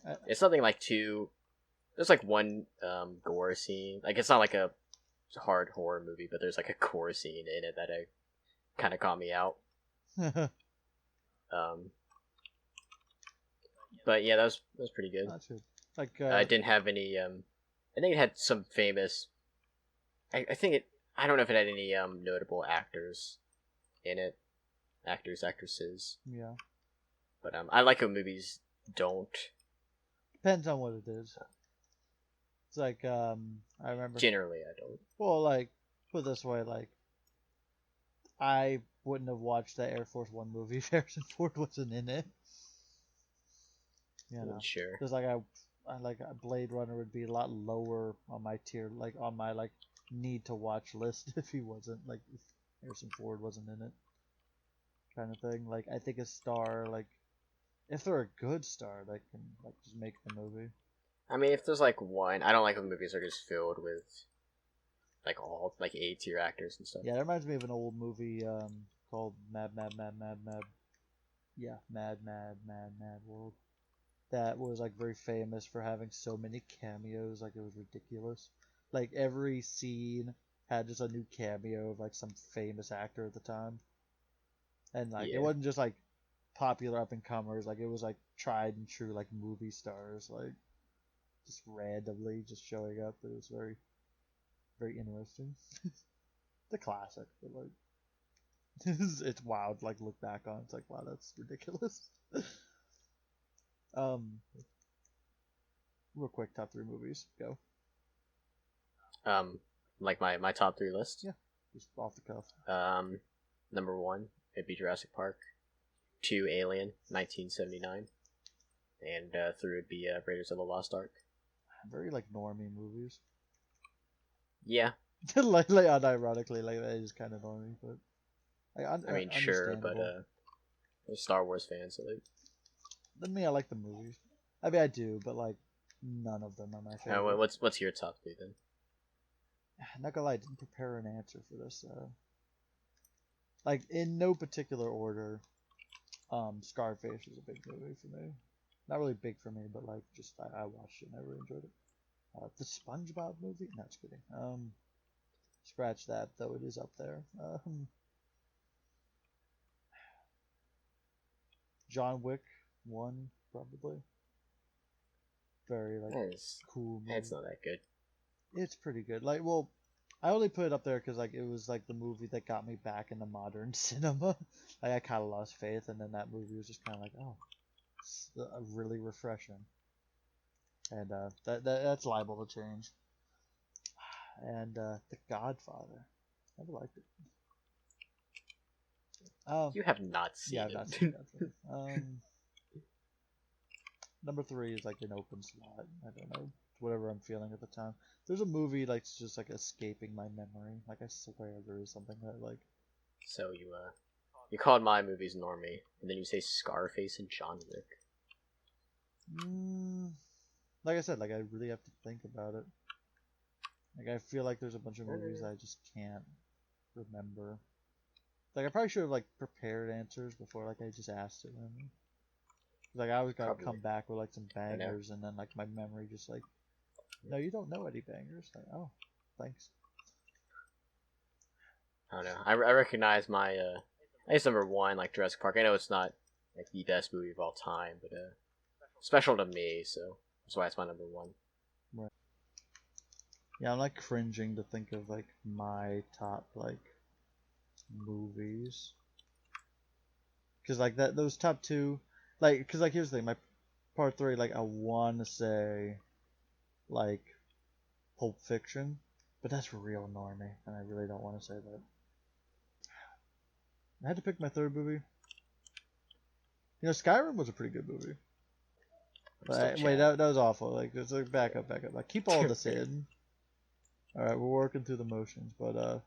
I, It's something like there's like one gore scene. Like it's not like a hard horror movie, but there's like a gore scene in it that kind of caught me out. Um, but yeah, that was pretty good. Not good. Like I didn't have any. I think it had some famous. I think it. I don't know if it had any notable actors in it, actresses. yeah, But I like when movies don't. depends on what it is. It's like I remember. Generally, I don't. Well, like put it this way, like I wouldn't have watched that Air Force One movie if Harrison Ford wasn't in it. You know, Sure. because like I like Blade Runner would be a lot lower on my tier, like on my like need to watch list if he wasn't like if Harrison Ford wasn't in it, kind of thing. Like I think a star like if they're a good star, they can like just make the movie. I mean, if there's like one, I don't like when movies are just filled with like all like A tier actors and stuff. Yeah, that reminds me of an old movie called Mad. Yeah, Mad World. That was like very famous for having so many cameos, like it was ridiculous. Like every scene had just a new cameo of like some famous actor at the time, and like it Yeah. wasn't just like popular up and comers, like it was like tried and true like movie stars, like just randomly just showing up. It was very interesting. The classic, but like it's wild. Like look back on, it's like wow, that's ridiculous. um, real quick, top three movies. Go. Um, like my top three list. Yeah, just off the cuff. Number one, it'd be Jurassic Park. Two, Alien, 1979, and three would be Raiders of the Lost Ark. Very like normie movies. Yeah, like unironically, like that is kind of normie, but I mean sure, but understandable. they're Star Wars fans, so I mean, I like the movies. I mean, I do, but like none of them are my favorite. what's your top three then? Not gonna lie, I didn't prepare an answer for this. Like in no particular order. Scarface is a big movie for me. Not really big for me, but like just I watched it and I really enjoyed it. The SpongeBob movie? No, just kidding. Scratch that though. It is up there. John Wick 1 probably. Very like cool movie. It's not that good. It's pretty good. Like, well, I only put it up there because like it was like the movie that got me back into modern cinema. Like I kind of lost faith, and then that movie was just kind of like, oh, it's really refreshing. And that's liable to change. And The Godfather, never liked it. You have not seen Yeah, I've it. not seen Godfather. Number three is like an open slot. I don't know, whatever I'm feeling at the time. There's a movie like it's just like escaping my memory. Like I swear there is something that like. So you called my movies normie, and then you say Scarface and John Wick. Like I said, like I really have to think about it. Like I feel like there's a bunch of movies I just can't remember. Like I probably should have like prepared answers before like I just asked it. Like I always gotta come back with like some bangers, and then like my memory just like, no, you don't know any bangers. Like, oh, thanks. I don't know. I recognize my I guess number one, like Jurassic Park. I know it's not like the best movie of all time, but special to me, so that's why it's my number one. Right. Yeah, I'm like cringing to think of like my top like movies, because like that those top two, like because like here's the thing, my part 3, like, I want to say, like, Pulp Fiction, but that's real normie, and I really don't want to say that. I had to pick my third movie. You know, Skyrim was a pretty good movie. But wait, that was awful. Like, it's like back up. Like, keep all this in. All right, we're working through the motions, but all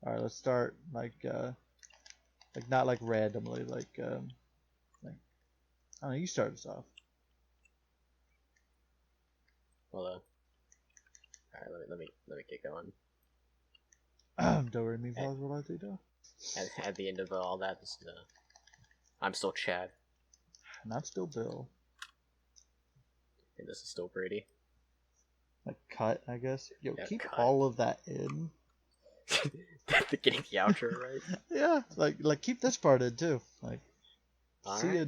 right, let's start like not like randomly, like I don't know. You start us off. Hold on. All right, let me get going. Do re mi fa sol la ti do. At the end of all that, this is, I'm still Chad. And I'm still Bill. And this is still Brady. Like cut, I guess. Yo, Yeah, keep cut. all of that in. Getting the outro right. Yeah, like keep this part in too. Like, All see right. you.